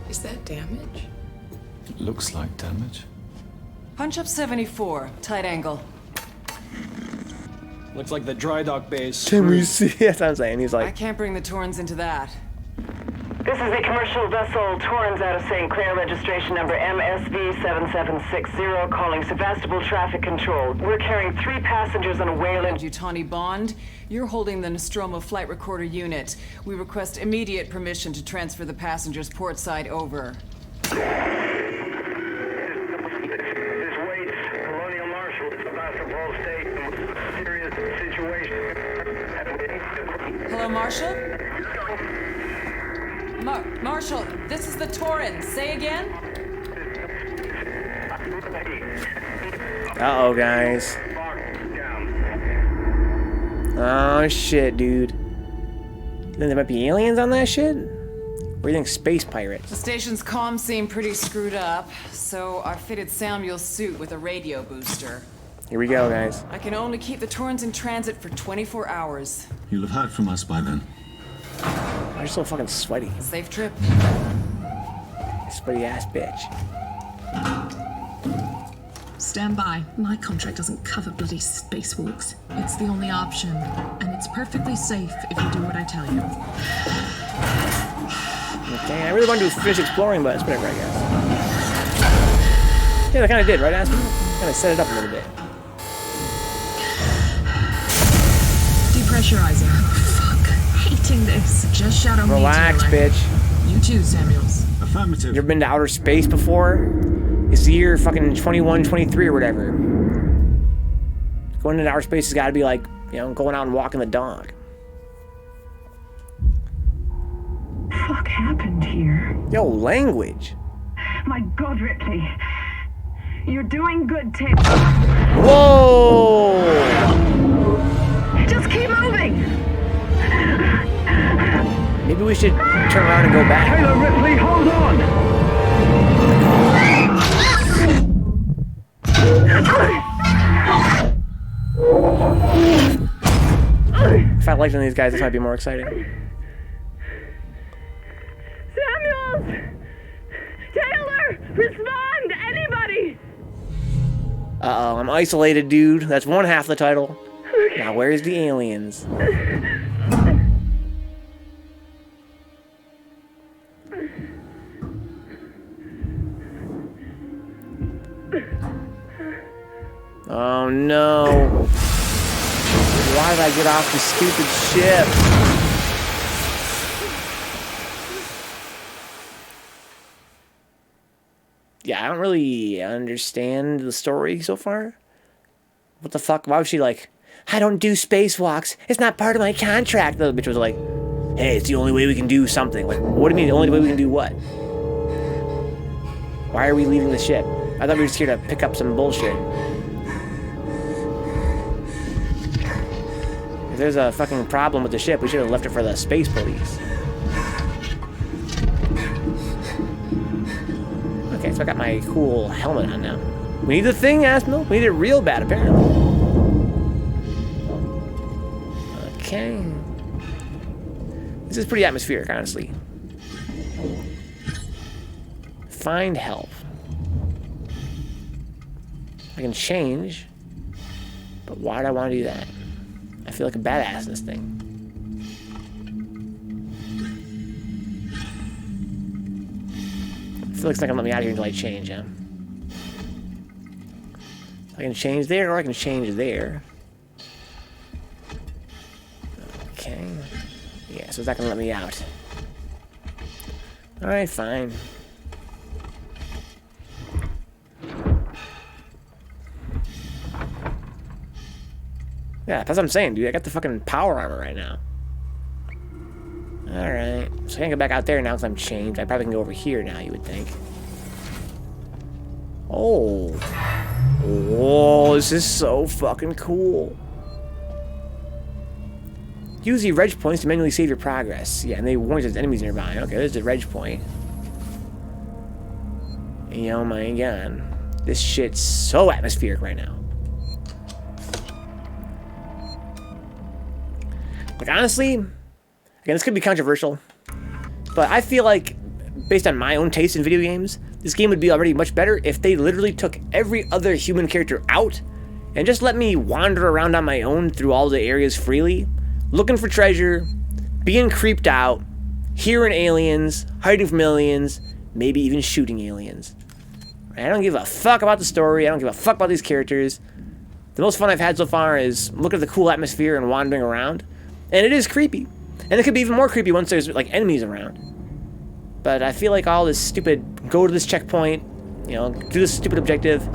Is that damage? It looks like damage. Punch up 74, tight angle. Looks like the dry dock bay is Can we screwed. see? That's what I'm saying. He's I like, can't bring the Torrens into that. This is the commercial vessel Torrens out of St. Clair, registration number MSV7760, calling Sevastopol Traffic Control. We're carrying 3 passengers on a Wayland. Yutani Bond, you're holding the Nostromo flight recorder unit. We request immediate permission to transfer the passengers portside over. This Waits, Colonial Marshal, Sevastopol Station. Serious situation. Hello, Marshal? Marshal, this is the Torrens. Say again? uh-oh, guys. Oh, shit, dude. Then there might be aliens on that shit? Or you think space pirates? The station's comms seem pretty screwed up, so I fitted Samuel's suit with a radio booster. Here we go, guys. I can only keep the Torrens in transit for 24 hours. You'll have heard from us by then. I'm so fucking sweaty. Safe trip. Sweaty ass bitch. Stand by. My contract doesn't cover bloody spacewalks. It's the only option, and it's perfectly safe if you do what I tell you. Okay, I really wanted to finish exploring, but it's whatever, I guess. Yeah, they kind of did, right, Aspen? Kind of set it up a little bit. Depressurizing. Fuck. Hating this. Just shadow me. Relax, bitch. You too, Samuels. Affirmative. You ever been to outer space before? It's the year fucking 2123 or whatever. Going into outer space has got to be like, you know, going out and walking the dog. Fuck happened here? Yo, language. My God, Ripley. You're doing good, Tim. Whoa! Just keep moving. Maybe we we should turn around and go back. Taylor Ripley, hold on! If I liked one of these guys, this might be more exciting. Samuels! Taylor! Respond! Anybody! Uh-oh, I'm isolated, dude. That's one half of the title. Now, where's the aliens? Oh, no. Why did I get off the stupid ship? Yeah, I don't really understand the story so far. What the fuck? Why was she like, I don't do spacewalks. It's not part of my contract. The bitch was like, hey, it's the only way we can do something. Like, what do you mean the only way we can do what? Why are we leaving the ship? I thought we were just here to pick up some bullshit. If there's a fucking problem with the ship, we should have left it for the space police. Okay, so I got my cool helmet on now. We need the thing, Asmil. We need it real bad, apparently. Okay. This is pretty atmospheric, honestly. Find help. I can change. But why do I want to do that? I feel like a badass in this thing. I feel like it's not gonna let me out of here until I change, yeah. I can change there, or I can change there. Okay. Yeah, so it's not gonna let me out. Alright, fine. Yeah, that's what I'm saying, dude. I got the fucking power armor right now. Alright. So I can't go back out there now because I'm changed. I probably can go over here now, you would think. Oh. Whoa, this is so fucking cool. Use the reg points to manually save your progress. Yeah, and they warn there's enemies nearby. Okay, there's the reg point. Oh my god. This shit's so atmospheric right now. Like, honestly, again, this could be controversial, but I feel like, based on my own taste in video games, this game would be already much better if they literally took every other human character out and just let me wander around on my own through all the areas freely, looking for treasure, being creeped out, hearing aliens, hiding from aliens, maybe even shooting aliens. I don't give a fuck about the story. I don't give a fuck about these characters. The most fun I've had so far is looking at the cool atmosphere and wandering around. And it is creepy. And it could be even more creepy once there's, like, enemies around. But I feel like all this stupid, go to this checkpoint, you know, do this stupid objective,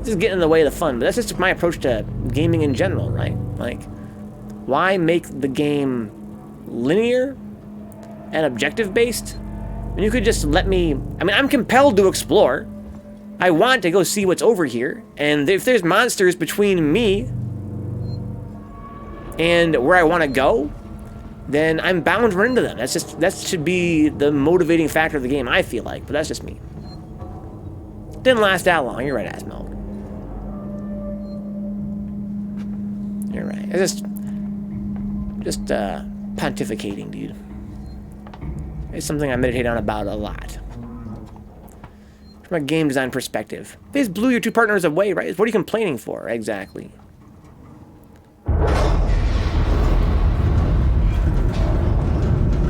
this is getting in the way of the fun. But that's just my approach to gaming in general, right? Like, why make the game linear and objective-based? And you could just let me... I mean, I'm compelled to explore. I want to go see what's over here. And if there's monsters between me and where I want to go, then I'm bound to run into them. That should be the motivating factor of the game, I feel like, but that's just me. Didn't last that long. You're right, Asmel. You're right. It's just pontificating, dude. It's something I meditate on about a lot. From a game design perspective. They just blew your two partners away, right? What are you complaining for, exactly?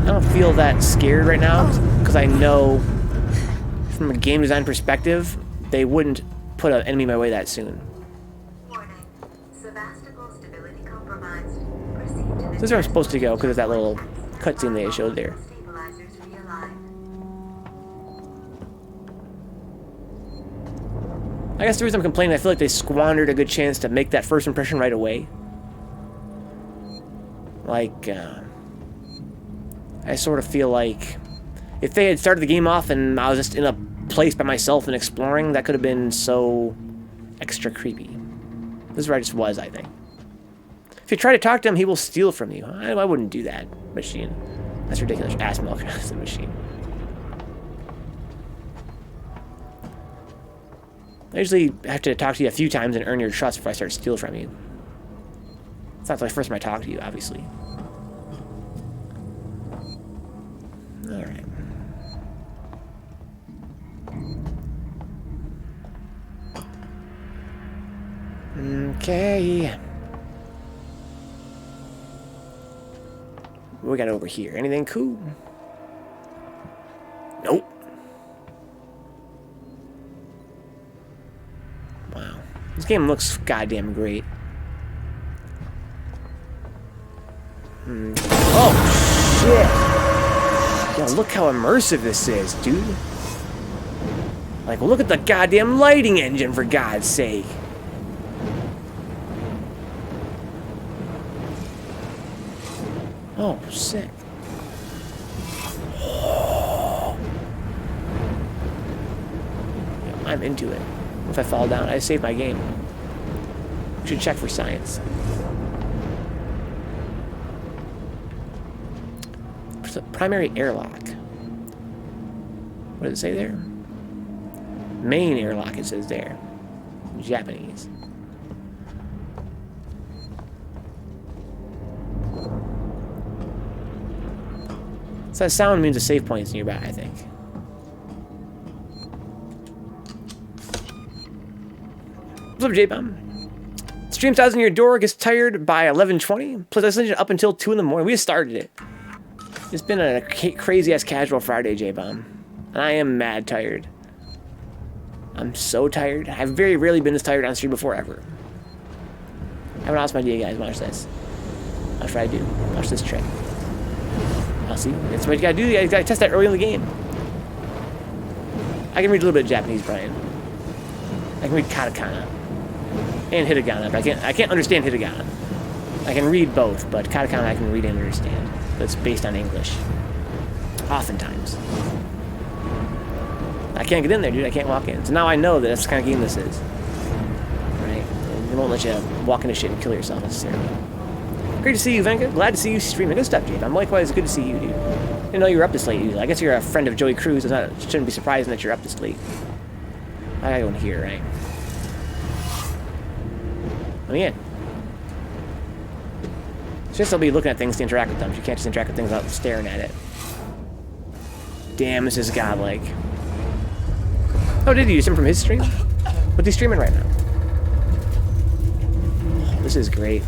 I don't feel that scared right now, because I know from a game design perspective, they wouldn't put an enemy my way that soon. This is where I'm supposed to go, because of that little cutscene they showed there. I guess the reason I'm complaining, I feel like they squandered a good chance to make that first impression right away. Like, I sort of feel like if they had started the game off and I was just in a place by myself and exploring, that could have been so extra creepy. This is where I just was, I think. If you try to talk to him, he will steal from you. I wouldn't do that, machine. That's ridiculous. Ass milk is the machine. I usually have to talk to you a few times and earn your trust before I start stealing from you. It's not the first time I talk to you, obviously. Alright. Okay. What we got over here? Anything cool? Nope. Wow. This game looks goddamn great. Oh, shit. Yo, look how immersive this is, dude. Like, look at the goddamn lighting engine, for God's sake. Oh, sick. Oh. Yeah, I'm into it. If I fall down, I save my game. We should check for science. Primary airlock. What does it say there? Main airlock, it says there. Japanese. So that sound means a save point's nearby, I think. What's up, J-Bomb? Stream size on your door gets tired by 11:20. Plus, I listened up until 2 in the morning. We just started it. It's been a crazy-ass casual Friday, J-Bomb. And I am mad tired. I'm so tired. I've very rarely been this tired on stream before, ever. I have an awesome idea, guys. Watch this. Watch what I do. Watch this trick. I'll see. That's what you gotta do. You gotta test that early in the game. I can read a little bit of Japanese, Brian. I can read katakana and hiragana, but I can't understand hiragana. I can read both, but katakana I can read and understand. That's based on English. Oftentimes. I can't get in there, dude. I can't walk in. So now I know that that's the kind of game this is. Right? They won't let you walk into shit and kill yourself necessarily. Great to see you, Venka. Glad to see you streaming. Good stuff, Jade. I'm likewise good to see you, dude. Didn't know you were up this late, dude. I guess you're a friend of Joey Cruz. It shouldn't be surprising that you're up this late. I gotta go in here, right? Let me in. It's just I'll be looking at things to interact with them. You can't just interact with things without staring at it. Damn, this is godlike. Oh, did you stream from his stream? What's he streaming right now? Oh, this is great.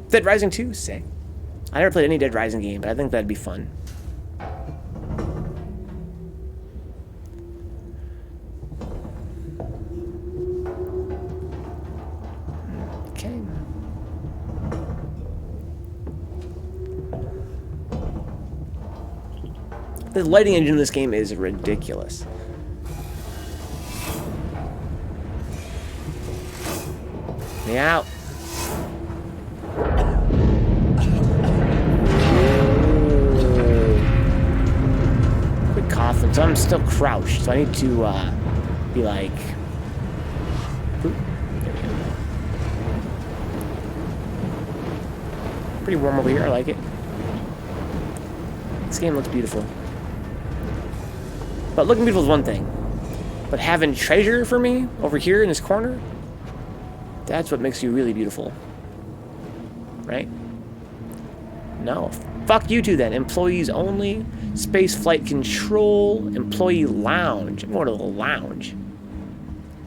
Dead Rising 2? Sick. I never played any Dead Rising game, but I think that'd be fun. Okay. The lighting engine in this game is ridiculous. Me out. Quick coughing. So I'm still crouched, so I need to be like. Oop, there we go. Pretty warm over here. I like it. This game looks beautiful. But looking beautiful is one thing. But having treasure for me over here in this corner, that's what makes you really beautiful. Right? No. Fuck you two then. Employees only. Space flight control. Employee lounge. I'm going to the lounge.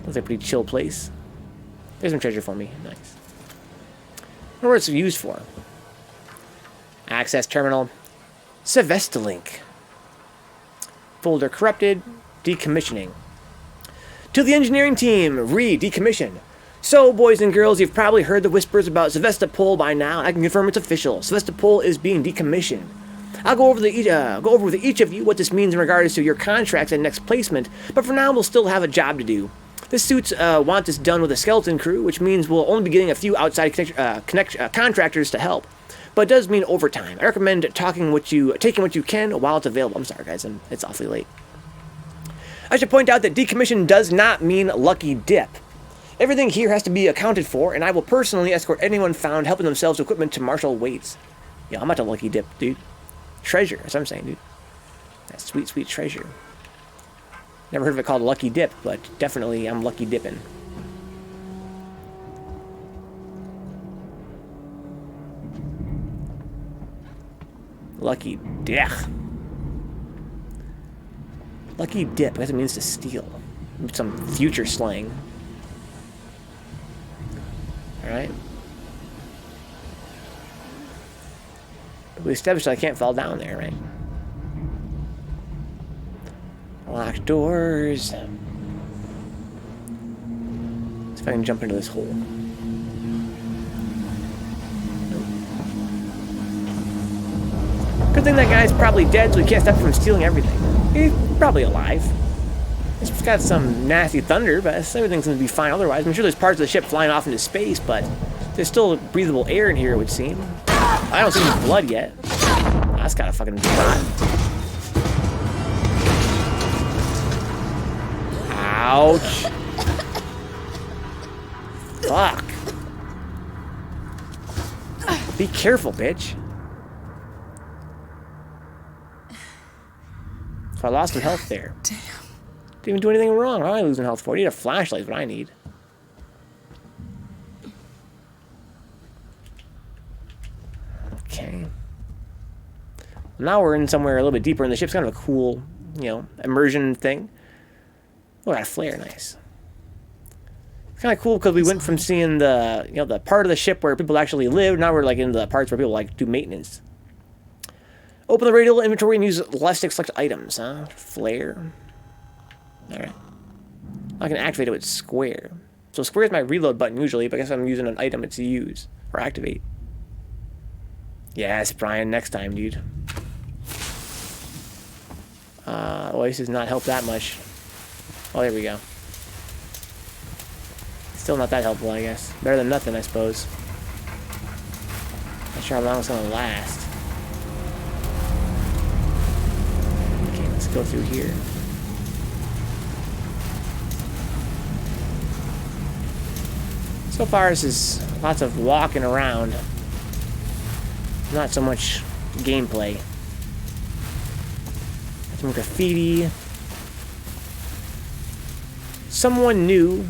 Looks like a pretty chill place. There's some treasure for me. Nice. I wonder what it's used for. Access terminal. Sevestalink. Folder corrupted. Decommissioning. To the engineering team, decommission. So, boys and girls, you've probably heard the whispers about Sevastopol by now. I can confirm it's official. Sevastopol is being decommissioned. I'll go over with each of you what this means in regards to your contracts and next placement, but for now we'll still have a job to do. The suits want this done with a skeleton crew, which means we'll only be getting a few outside contractors to help. But it does mean overtime. I recommend taking what you can while it's available. I'm sorry, guys. It's awfully late. I should point out that decommission does not mean lucky dip. Everything here has to be accounted for, and I will personally escort anyone found helping themselves to equipment to Marshal Waits. Yeah, I'm about to lucky dip, dude. Treasure, that's what I'm saying, dude. That sweet, sweet treasure. Never heard of it called lucky dip, but definitely I'm lucky dipping. Lucky dip. Lucky dip, I guess it means to steal. Some future slang. Alright. We established that I can't fall down there, right? Locked doors. Let's see if I can jump into this hole. Good thing that guy's probably dead, so he can't stop from stealing everything. He's probably alive. It's got some nasty thunder, but everything's going to be fine otherwise. I'm sure there's parts of the ship flying off into space, but there's still breathable air in here, it would seem. I don't see any blood yet. Oh, that's gotta fucking be hot. Ouch. Fuck. Be careful, bitch. So I lost some health there. Damn. Didn't even do anything wrong. How am I losing health for? I need a flashlight is what I need. Okay. Now we're in somewhere a little bit deeper in the ship. It's kind of a cool, you know, immersion thing. Oh, got a flare, nice. It's kind of cool because we went from seeing the, you know, the part of the ship where people actually live. Now we're like in the parts where people like do maintenance. Open the radial inventory and use elastic select items, huh? Flare. Alright. I can activate it with square. So square is my reload button usually, but I guess I'm using an item to use or activate. Yes, Brian, next time, dude. Oasis does not help that much. Oh, there we go. Still not that helpful, I guess. Better than nothing, I suppose. Not sure how long it's gonna last. Okay, let's go through here. So far, this is lots of walking around. Not so much gameplay. Some graffiti. Someone new.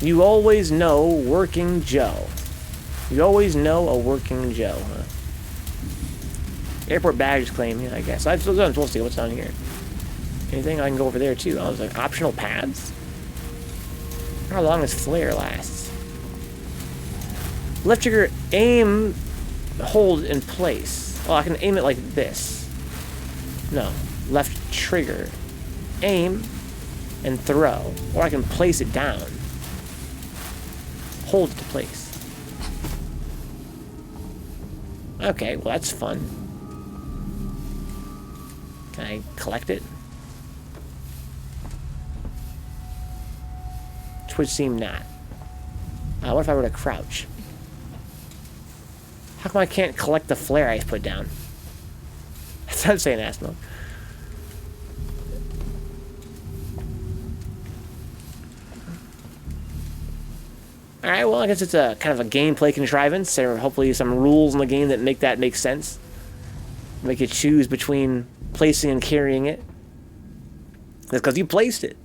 You always know working Joe. You always know a working Joe, huh? Airport baggage claim, yeah, I guess. I'm supposed to see what's down here. Anything? I can go over there too. Oh, there's like optional paths. How long does flare lasts? Left trigger aim, hold in place. Oh, I can aim it like this. No. Left trigger. Aim and throw. Or I can place it down. Hold it to place. Okay, well that's fun. Can I collect it? Which would seem not. What if I were to crouch? How come I can't collect the flare I put down? That's what I'm saying, Asmo. Alright, well, I guess it's a kind of a gameplay contrivance. There are hopefully some rules in the game that make sense. Make you choose between placing and carrying it. That's because you placed it.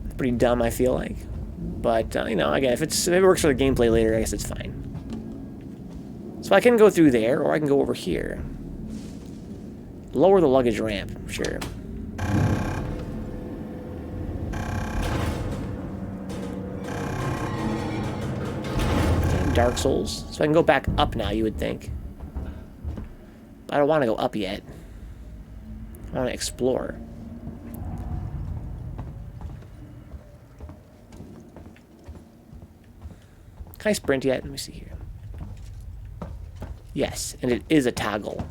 It's pretty dumb, I feel like. But, you know, again, if it works for the gameplay later, I guess it's fine. So I can go through there, or I can go over here. Lower the luggage ramp, sure. Dark Souls. So I can go back up now, you would think. But I don't want to go up yet. I want to explore. Can I sprint yet? Let me see here. Yes, and it is a toggle.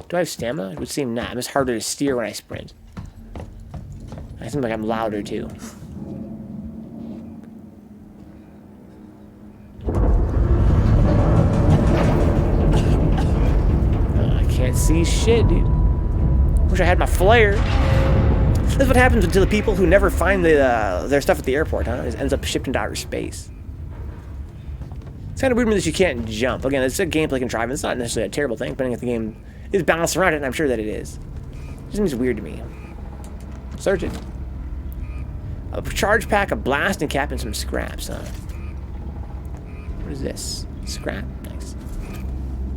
Do I have stamina? It would seem not. It's harder to steer when I sprint. I seem like I'm louder too. I can't see shit, dude. Wish I had my flare. This is what happens to the people who never find their stuff at the airport, huh? It ends up shipped into outer space. It's kind of weird that you can't jump. Again, it's a gameplay contrivance. It's not necessarily a terrible thing, depending if the game is balanced around it, and I'm sure that it is. It seems weird to me. Search it. A charge pack, a blasting cap, and some scraps, huh? What is this? Scrap? Nice.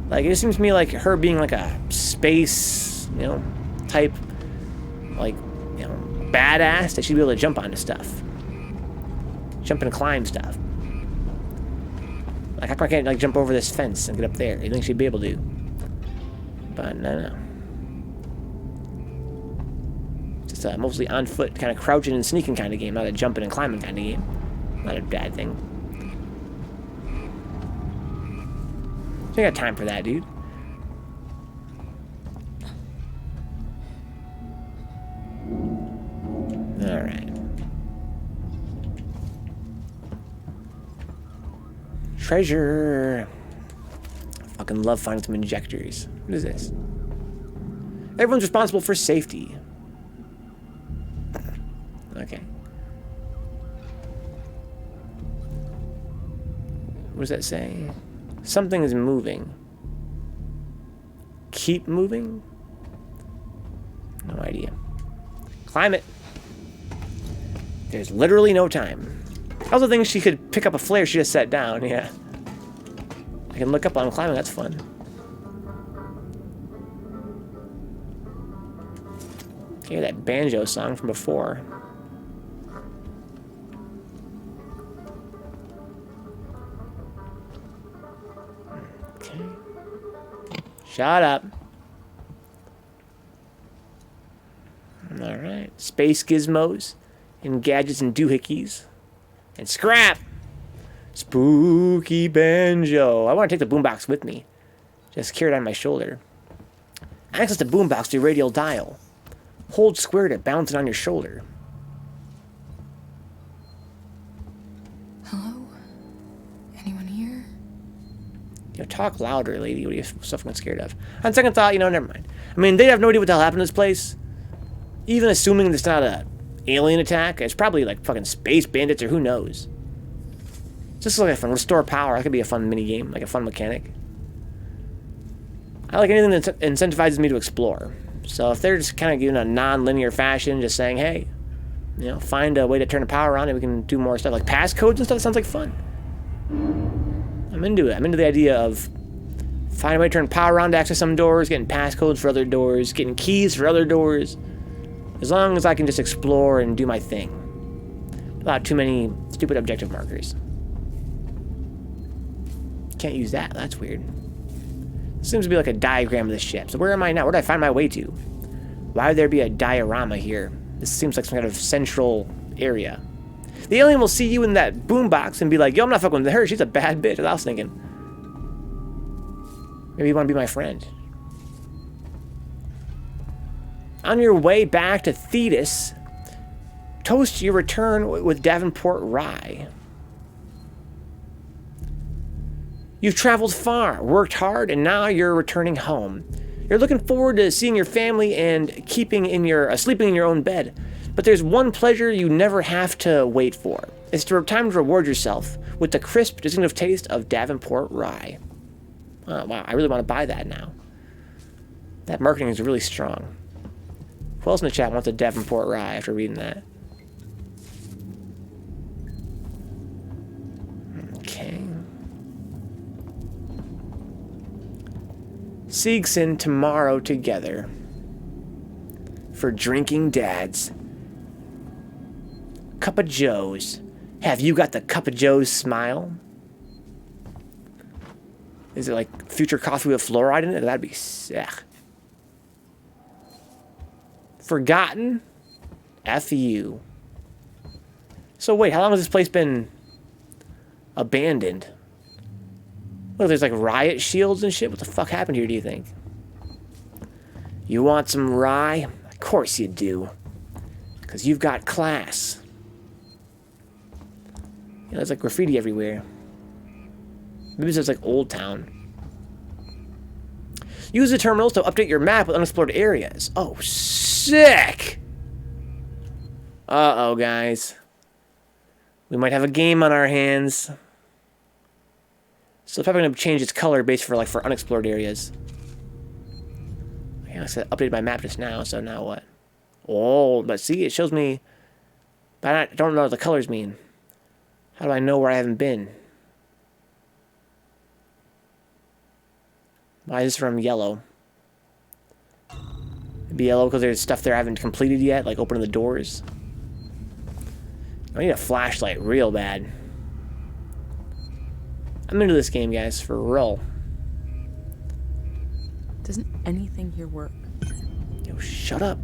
Like, it just seems to me like her being like a space, you know, type, like, you know, badass, that she'd be able to jump onto stuff. Jump and climb stuff. Like, how come I can't, like, jump over this fence and get up there? You think she'd be able to? But, no. Just a mostly on foot, kind of crouching and sneaking kind of game, not a jumping and climbing kind of game. Not a bad thing. So I got time for that, dude. Alright. Treasure. I fucking love finding some injectors. What is this? Everyone's responsible for safety. Okay. What does that say? Something is moving. Keep moving? No idea. Climb it. There's literally no time. I also think she could pick up a flare she just set down, yeah. I can look up while I'm climbing, that's fun. Okay, that banjo song from before. Okay. Shut up. Alright. Space gizmos and gadgets and doohickeys. And scrap! Spooky banjo. I want to take the boombox with me. Just carry it on my shoulder. Access the boombox through radial dial. Hold square to bounce it on your shoulder. Hello? Anyone here? You know, talk louder, lady. What are you so fucking scared of? On second thought, you know, never mind. I mean, they have no idea what the hell happened to this place. Even assuming it's not a alien attack, it's probably like fucking space bandits or who knows. Just like a fun restore power. That could be a fun mini game, like a fun mechanic. I like anything that incentivizes me to explore. So if they're just kind of giving a non-linear fashion, just saying, hey, you know, find a way to turn the power on and we can do more stuff like passcodes and stuff, sounds like fun. I'm into it. I'm into the idea of finding a way to turn power on to access some doors, getting passcodes for other doors, getting keys for other doors. As long as I can just explore and do my thing. Without too many stupid objective markers. Can't use that. That's weird. It seems to be like a diagram of the ship. So where am I now? Where do I find my way to? Why would there be a diorama here? This seems like some kind of central area. The alien will see you in that boombox and be like, yo, I'm not fucking with her. She's a bad bitch. As I was thinking. Maybe you want to be my friend. On your way back to Thetis, toast your return with Davenport rye. You've traveled far, worked hard, and now you're returning home. You're looking forward to seeing your family and sleeping in your own bed. But there's one pleasure you never have to wait for. It's time to reward yourself with the crisp, distinctive taste of Davenport rye. Oh, wow, I really want to buy that now. That marketing is really strong. Who else in the chat wants a Davenport rye after reading that? Okay. Siegson tomorrow together. For drinking dads. Cup of Joe's. Have you got the Cup of Joe's smile? Is it like future coffee with fluoride in it? That'd be sick. Forgotten? F you. So wait, how long has this place been abandoned? Look, there's like riot shields and shit. What the fuck happened here, do you think? You want some rye? Of course you do. Because you've got class. You know, there's like graffiti everywhere. Maybe it's just like Old Town. Use the terminals to update your map with unexplored areas. Oh, sick! Uh-oh, guys. We might have a game on our hands. So it's probably going to change its color based for, like, for unexplored areas. Yeah, I updated my map just now, so now what? Oh, but see, it shows me... But I don't know what the colors mean. How do I know where I haven't been? Why is this from yellow? It'd be yellow because there's stuff there I haven't completed yet, like opening the doors. I need a flashlight real bad. I'm into this game, guys, for real. Doesn't anything here work? Yo, shut up.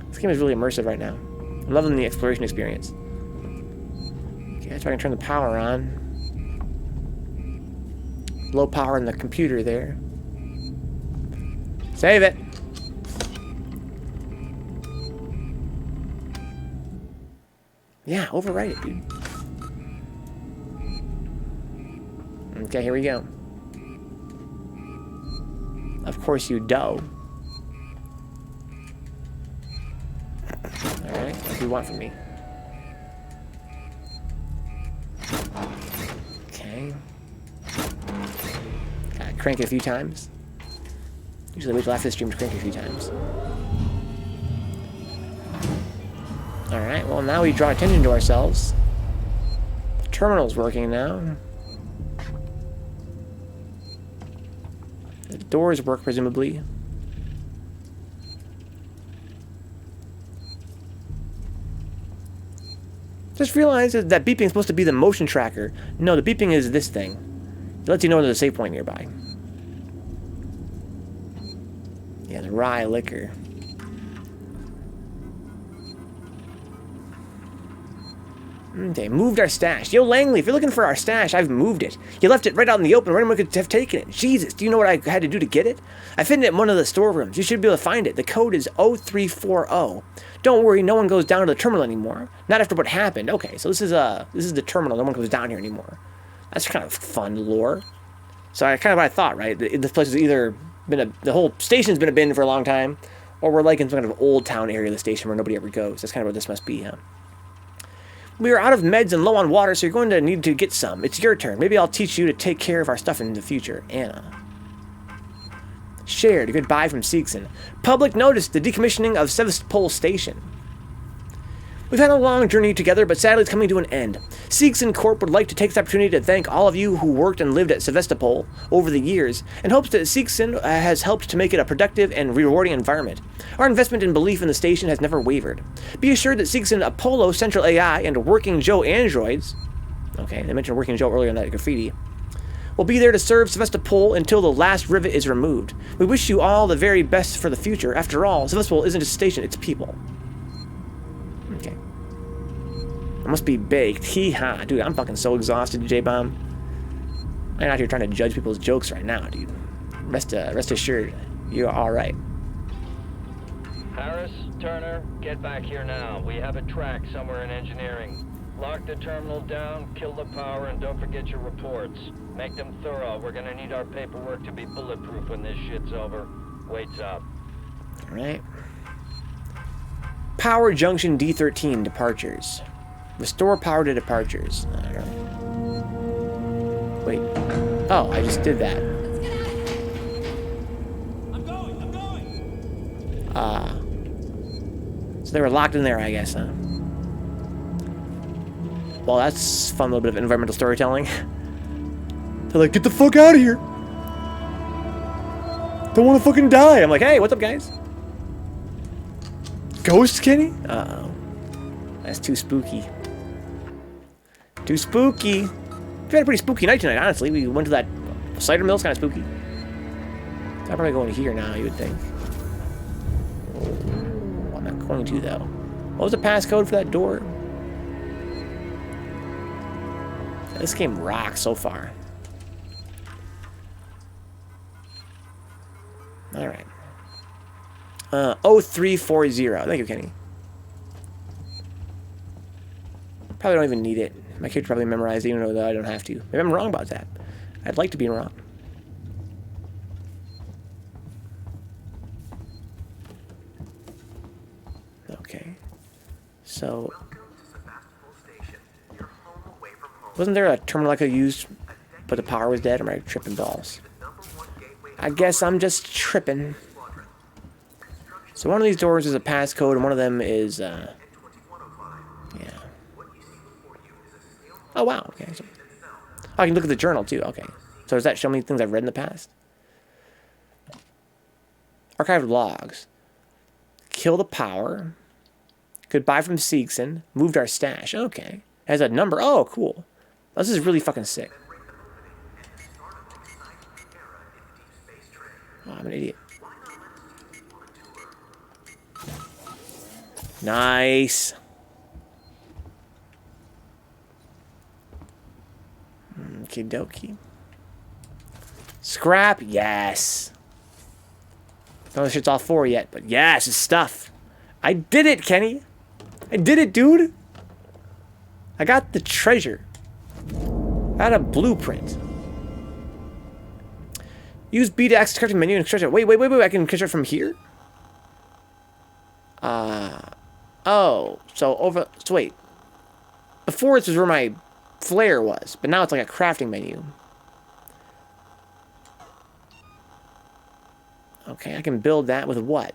This game is really immersive right now. I'm loving the exploration experience. Okay, that's why I can turn the power on. Low power in the computer there. Save it. Yeah, overwrite it, dude. Okay, here we go. Of course you do. Alright, what do you want from me? Okay. Gotta crank it a few times. Usually wait till after the stream to crank it a few times. Alright, well now we draw attention to ourselves. The terminal's working now. The doors work, presumably. Just realized that beeping is supposed to be the motion tracker. No, the beeping is this thing. It lets you know there's a save point nearby. Yeah, the rye liquor. Okay, moved our stash. Yo, Langley, if you're looking for our stash, I've moved it. You left it right out in the open where anyone could have taken it. Jesus, do you know what I had to do to get it? I found it in one of the storerooms. You should be able to find it. The code is 0340. Don't worry, no one goes down to the terminal anymore. Not after what happened. Okay, so this is the terminal. No one goes down here anymore. That's kind of fun lore. So I kind of what I thought, right? This place has either been the whole station's been abandoned for a long time, or we're like in some kind of old town area of the station where nobody ever goes. That's kind of what this must be, huh? We are out of meds and low on water, so you're going to need to get some. It's your turn. Maybe I'll teach you to take care of our stuff in the future. Anna. Shared. Goodbye from Seegson. Public notice the decommissioning of Sevastopol Station. We've had a long journey together, but sadly it's coming to an end. Seegson Corp would like to take this opportunity to thank all of you who worked and lived at Sevastopol over the years, and hopes that Seegson has helped to make it a productive and rewarding environment. Our investment and belief in the station has never wavered. Be assured that Seegson Apollo Central AI and Working Joe androids, okay, they mentioned Working Joe earlier in that graffiti, will be there to serve Sevastopol until the last rivet is removed. We wish you all the very best for the future. After all, Sevastopol isn't a station, it's people. Okay. I must be baked. Hee-ha. Dude, I'm fucking so exhausted, J-Bomb. I'm out here trying to judge people's jokes right now, dude. Rest assured, you're alright. Harris, Turner, get back here now. We have a track somewhere in engineering. Lock the terminal down, kill the power, and don't forget your reports. Make them thorough. We're gonna need our paperwork to be bulletproof when this shit's over. Waits up. Alright. Power Junction D13 departures. Restore power to departures. I don't know. Wait. Oh, I just did that. I'm going. So they were locked in there, I guess, huh? Well, that's a fun little bit of environmental storytelling. They're like, get the fuck out of here! Don't want to fucking die! I'm like, hey, what's up, guys? Ghost Kenny? Uh-oh. That's too spooky. Too spooky. We had a pretty spooky night tonight, honestly. We went to that cider mill. It's kind of spooky. I'm probably going here now, you would think. Oh, I'm not going to, though. What was the passcode for that door? This game rocks so far. Alright. 0340. Thank you, Kenny. Probably don't even need it. My character probably memorized it, even though I don't have to. Maybe I'm wrong about that. I'd like to be wrong. Okay. So... wasn't there a terminal I could use, but the power was dead? Or am I tripping balls? I guess I'm just tripping. So one of these doors is a passcode, and one of them is, yeah. Oh, wow. Okay. So, I can look at the journal, too. Okay. So does that show me things I've read in the past? Archived logs. Kill the power. Goodbye from Seegson. Moved our stash. Okay. Has a number. Oh, cool. This is really fucking sick. Oh, I'm an idiot. Nice. Okie dokie. Scrap, yes. Don't know if shit's all 4 yet, but yes, it's stuff. I did it, Kenny. I did it, dude. I got the treasure. I got a blueprint. Use B to access the correct menu and construct it. Wait. I can construct from here? Oh. So wait. Before this was where my flare was, but now it's like a crafting menu. Okay, I can build that with what?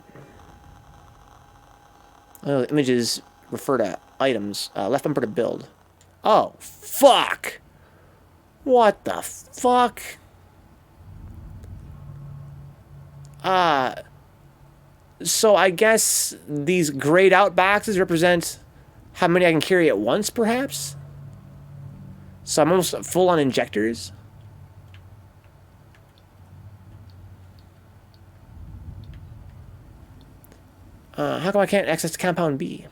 Oh, images refer to items. Left bumper to build. Oh, fuck! What the fuck? So I guess these grayed out boxes represent how many I can carry at once, perhaps? So I'm almost full on injectors. How come I can't access compound B?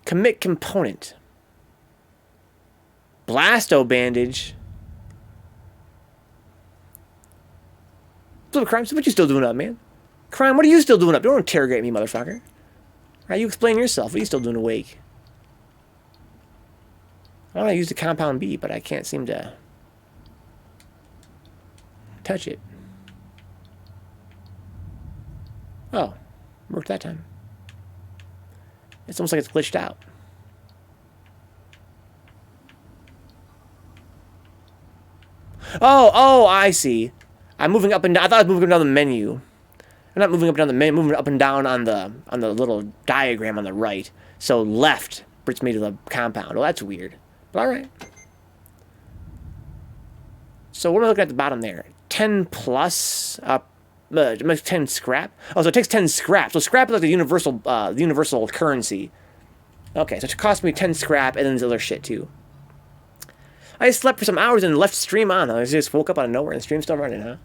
Commit component. Blasto bandage. So, Crime, what you still doing up, man? Crime, what are you still doing up? Don't interrogate me, motherfucker. Right, you explain yourself. What are you still doing awake? I want to use the compound B, but I can't seem to touch it. Oh, worked that time. It's almost like it's glitched out. Oh, I see. I'm moving up and down. I thought I was moving up and down the menu. I'm not moving up and down the menu. I'm moving up and down on the little diagram on the right. So left brings me to the compound. Well, that's weird. But all right. So what am I looking at the bottom there? 10 plus. It makes 10 scrap. Oh, so it takes 10 scrap. So scrap is like the universal currency. Okay, so it cost me 10 scrap and then there's other shit too. I just slept for some hours and left stream on. I just woke up out of nowhere and the stream's still running, huh?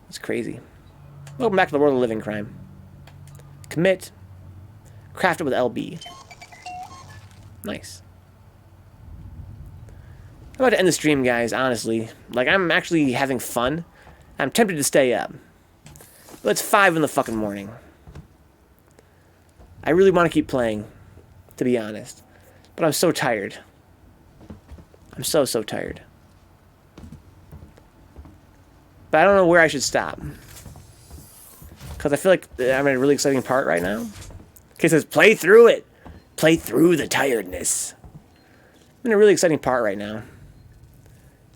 That's crazy. Welcome back to the world of living, Crime. Commit. Craft it with LB. Nice. I'm about to end the stream, guys, honestly. Like, I'm actually having fun. I'm tempted to stay up. But it's 5 in the fucking morning. I really want to keep playing, to be honest. But I'm so tired. I'm so tired. But I don't know where I should stop. Because I feel like I'm in a really exciting part right now. Okay, it says play through it. Play through the tiredness. I'm in a really exciting part right now.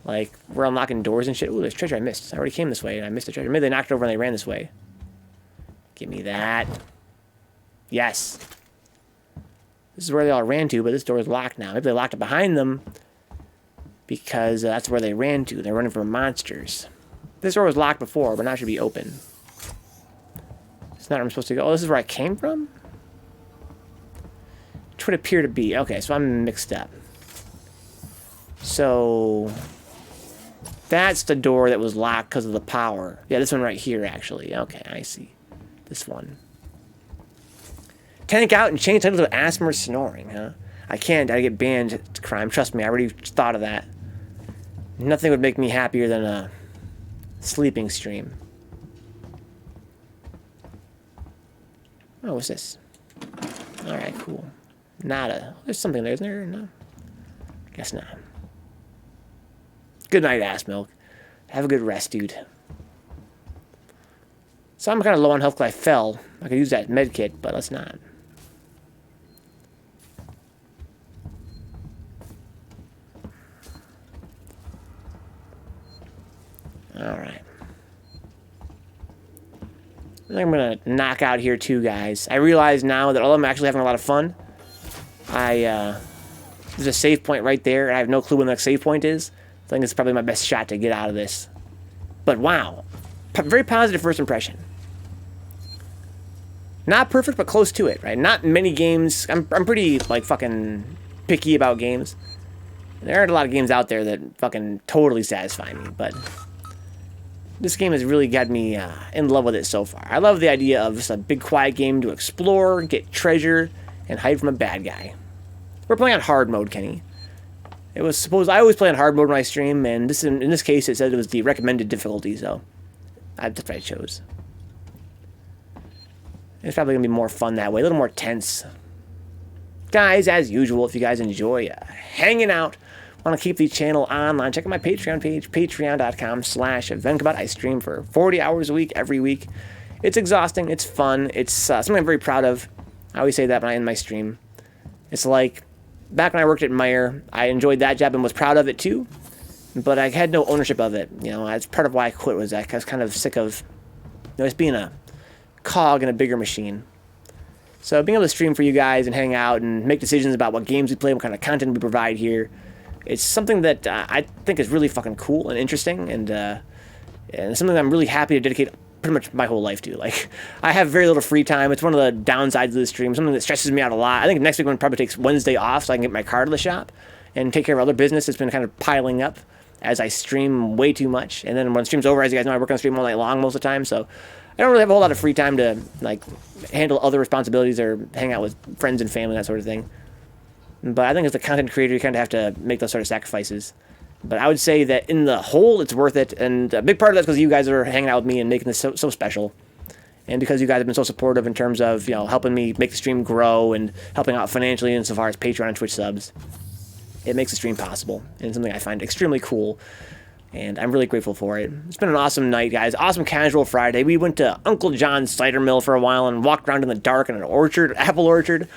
Like, we're unlocking doors and shit. Ooh, there's treasure I missed. I already came this way and I missed the treasure. Maybe they knocked it over and they ran this way. Give me that. Yes. This is where they all ran to, but this door is locked now. Maybe they locked it behind them because that's where they ran to. They're running from monsters. This door was locked before, but now it should be open. It's not where I'm supposed to go. Oh, this is where I came from? Which would appear to be. Okay, so I'm mixed up. So that's the door that was locked because of the power. Yeah, this one right here, actually. Okay, I see. This one. Tank out and change title to asthma or snoring, huh? I can't. I get banned to Crime. Trust me, I already thought of that. Nothing would make me happier than a sleeping stream. Oh, what's this? Alright, cool. Nada. There's something there, isn't there? No? Guess not. Good night, ass milk. Have a good rest, dude. So I'm kind of low on health because I fell. I could use that med kit, but let's not. Alright. I think I'm gonna knock out here too, guys. I realize now that although I'm actually having a lot of fun, there's a save point right there, and I have no clue when the next save point is. I think it's probably my best shot to get out of this. But wow. Very positive first impression. Not perfect, but close to it, right? Not many games. I'm pretty, like, fucking picky about games. There aren't a lot of games out there that fucking totally satisfy me, but this game has really got me in love with it so far. I love the idea of just a big, quiet game to explore, get treasure, and hide from a bad guy. We're playing on hard mode, Kenny. It was supposed I always play on hard mode when I stream, and this in this case it said it was the recommended difficulty, so that's what I chose. It's probably gonna be more fun that way, a little more tense. Guys, as usual, if you guys enjoy hanging out, want to keep the channel online, check out my Patreon page, patreon.com/Vencabot. I stream for 40 hours a week, every week. It's exhausting, it's fun, it's something I'm very proud of. I always say that when I end my stream. It's like, back when I worked at Meyer, I enjoyed that job and was proud of it too, but I had no ownership of it. You know, that's part of why I quit, was that I was kind of sick of, you know, just being a cog in a bigger machine. So being able to stream for you guys and hang out and make decisions about what games we play, what kind of content we provide here, it's something that I think is really fucking cool and interesting, and something that I'm really happy to dedicate pretty much my whole life to. Like, I have very little free time. It's one of the downsides of the stream, something that stresses me out a lot. I think next week I'm probably takes Wednesday off so I can get my car to the shop and take care of other business that's been kind of piling up as I stream way too much. And then when the stream's over, as you guys know, I work on the stream all night long most of the time, so I don't really have a whole lot of free time to, like, handle other responsibilities or hang out with friends and family, that sort of thing. But I think as a content creator, you kind of have to make those sort of sacrifices. But I would say that in the whole, it's worth it. And a big part of that's because you guys are hanging out with me and making this so special. And because you guys have been so supportive in terms of, you know, helping me make the stream grow and helping out financially insofar as Patreon and Twitch subs. It makes the stream possible. And something I find extremely cool. And I'm really grateful for it. It's been an awesome night, guys. Awesome casual Friday. We went to Uncle John's cider mill for a while and walked around in the dark in an orchard, apple orchard.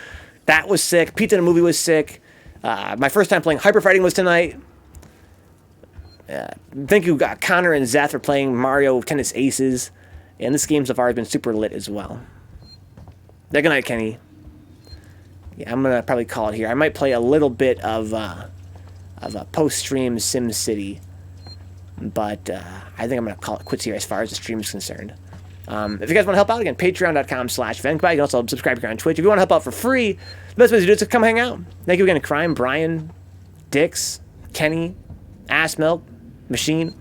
That was sick. Pizza in a movie was sick. My first time playing Hyper Fighting was tonight. Thank you, Connor and Zeth, for playing Mario Tennis Aces. And this game so far has been super lit as well. Good night, Kenny. Yeah, I'm going to probably call it here. I might play a little bit of a post-stream Sim City. But I think I'm going to call it quits here as far as the stream is concerned. If you guys want to help out, again, patreon.com/Vencabot. You can also subscribe here on Twitch. If you want to help out for free, the best way to do it is to come hang out. Thank you again to Crime, Brian, Dix, Kenny, Ass Milk, Machine.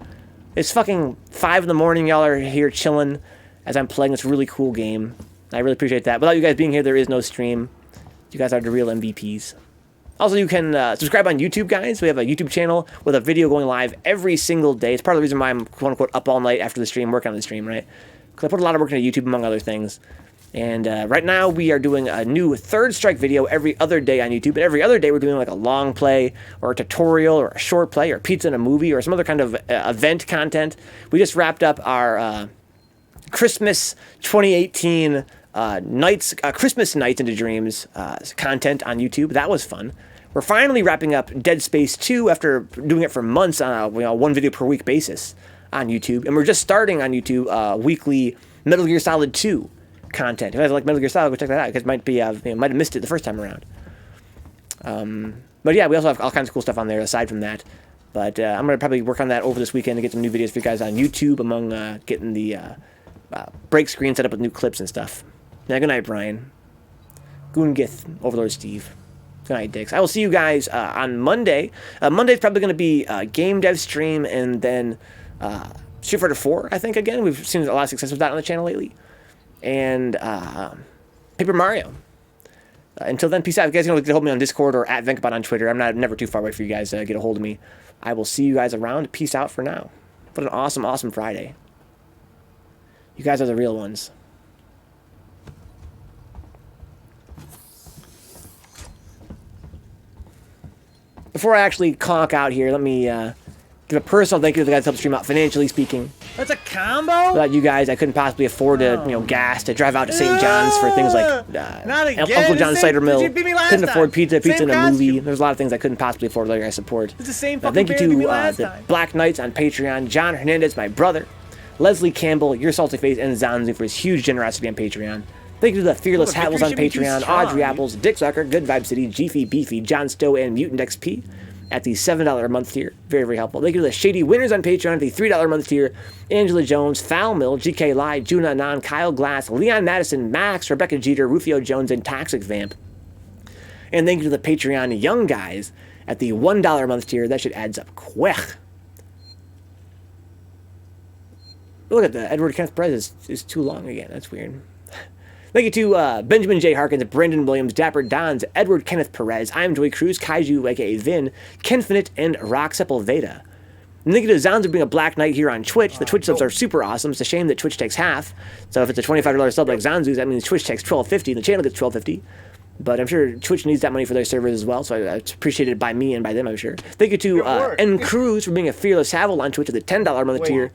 It's fucking 5 in the morning. Y'all are here chilling as I'm playing this really cool game. I really appreciate that. Without you guys being here, there is no stream. You guys are the real MVPs. Also, you can subscribe on YouTube, guys. We have a YouTube channel with a video going live every single day. It's part of the reason why I'm, quote-unquote, up all night after the stream, working on the stream, right? Because I put a lot of work into YouTube, among other things. And right now, we are doing a new Third Strike video every other day on YouTube. And every other day, we're doing like a long play or a tutorial or a short play or pizza in a movie or some other kind of event content. We just wrapped up our Christmas 2018 Christmas Nights into Dreams content on YouTube. That was fun. We're finally wrapping up Dead Space 2 after doing it for months on a one video per week basis on YouTube. And we're just starting on YouTube weekly Metal Gear Solid 2 content. If you guys like Metal Gear Solid, go check that out, because might have missed it the first time around. But yeah, we also have all kinds of cool stuff on there aside from that. But I'm going to probably work on that over this weekend to get some new videos for you guys on YouTube, among getting the break screen set up with new clips and stuff. Now, good night, Brian. Goongith, Overlord Steve. Good night, Dix. I will see you guys on Monday. Monday's probably going to be a game dev stream, and then Street Fighter 4, I think, again. We've seen a lot of success with that on the channel lately. And Paper Mario. Until then, peace out. If you guys can get a hold of me on Discord or at Vencabot on Twitter. I'm never too far away for you guys to get a hold of me. I will see you guys around. Peace out for now. What an awesome, awesome Friday. You guys are the real ones. Before I actually conk out here, let me Give a personal thank you to the guys that helped stream out, financially speaking. That's a combo? Without you guys, I couldn't possibly afford to, gas to drive out to St. John's for things like Uncle John's Cider Mill. Couldn't afford pizza in a movie. There's a lot of things I couldn't possibly afford that you guys support. It's the same fucking thank you to the time. Black Knights on Patreon, John Hernandez, my brother, Leslie Campbell, Your Salty Face, and Zanzu for his huge generosity on Patreon. Thank you to the Fearless Havels on Patreon, Audrey Apples, Dick Zucker, Good Vibe City, Jeefy Beefy, John Stowe, and Mutant XP at the $7 a month tier. Very, very helpful. Thank you to the Shady Winners on Patreon at the $3 a month tier. Angela Jones, Foul Mill, GK Lai, Juna Anon, Kyle Glass, Leon Madison, Max, Rebecca Jeter, Rufio Jones, and Toxic Vamp. And thank you to the Patreon Young Guys at the $1 a month tier. That shit adds up quick. Look at the Edward Kenneth Perez is too long again. That's weird. Thank you to Benjamin J. Harkins, Brendan Williams, Dapper Dons, Edward Kenneth Perez, I'm Joey Cruz, Kaiju, aka Vin, Kenfinite, and Rock Sepulveda. And thank you to Zanzu being a Black Knight here on Twitch. The Twitch subs are super awesome. It's a shame that Twitch takes half. So if it's a $25 sub like Zanzu's, that means Twitch takes $12.50 and the channel gets $12.50. But I'm sure Twitch needs that money for their servers as well, so it's appreciated by me and by them, I'm sure. Thank you to N Cruz for being a Fearless Havel on Twitch at the $10 a month tier.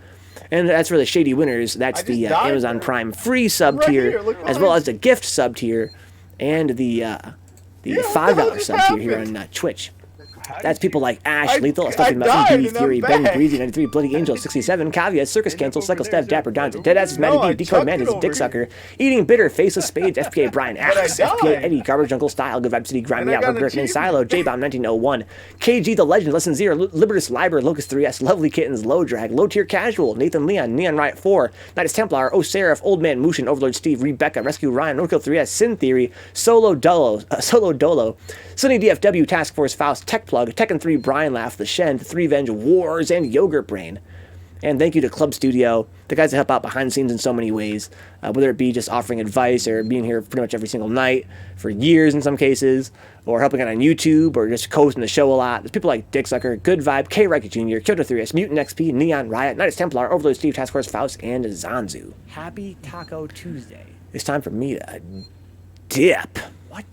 And that's for the Shady Winners. That's the Amazon Prime free sub tier, as well as the gift sub tier, and the $5 sub tier here on Twitch. That's people like Ash, Lethal, Stuffing Mountain, Beauty Fury, Ben Breezy, 93, Bloody Angel, 67, Caveat, Circus Cancel, Cycle Step, Dapper Dons, Deadasses, Matty D, Decode Mantis, Dick Sucker, Eating Bitter, Faceless Spades, FPA Brian Axe, FPA Eddie, Garbage Uncle Style, Good Vibe City, Grimy Out, Griffin and Silo, J-Bomb 1901, KG the Legend, Lesson Zero, Libertus Liber, Locust 3S, Lovely Kittens, Low Drag, Low Tier Casual, Nathan Leon, Neon Riot 4, Night's Templar, O Seraph, Old Man Mushin, Overlord Steve, Rebecca, Rescue Ryan, Norkill 3S, Sin Theory, Solo Dolo, Sunny DFW, Task Force Faust, Tech Plug, Tekken 3, Brian Laugh, The Shen, 3 Venge, Wars, and Yogurt Brain. And thank you to Club Studio, the guys that help out behind the scenes in so many ways, whether it be just offering advice or being here pretty much every single night for years in some cases, or helping out on YouTube, or just co-hosting the show a lot. There's people like Dick Sucker, Good Vibe, K. Reiki Jr., Kyoto 3S, Mutant XP, Neon Riot, Night's Templar, Overlord Steve, Task Force Faust, and Zanzu. Happy Taco Tuesday. It's time for me to dip. What?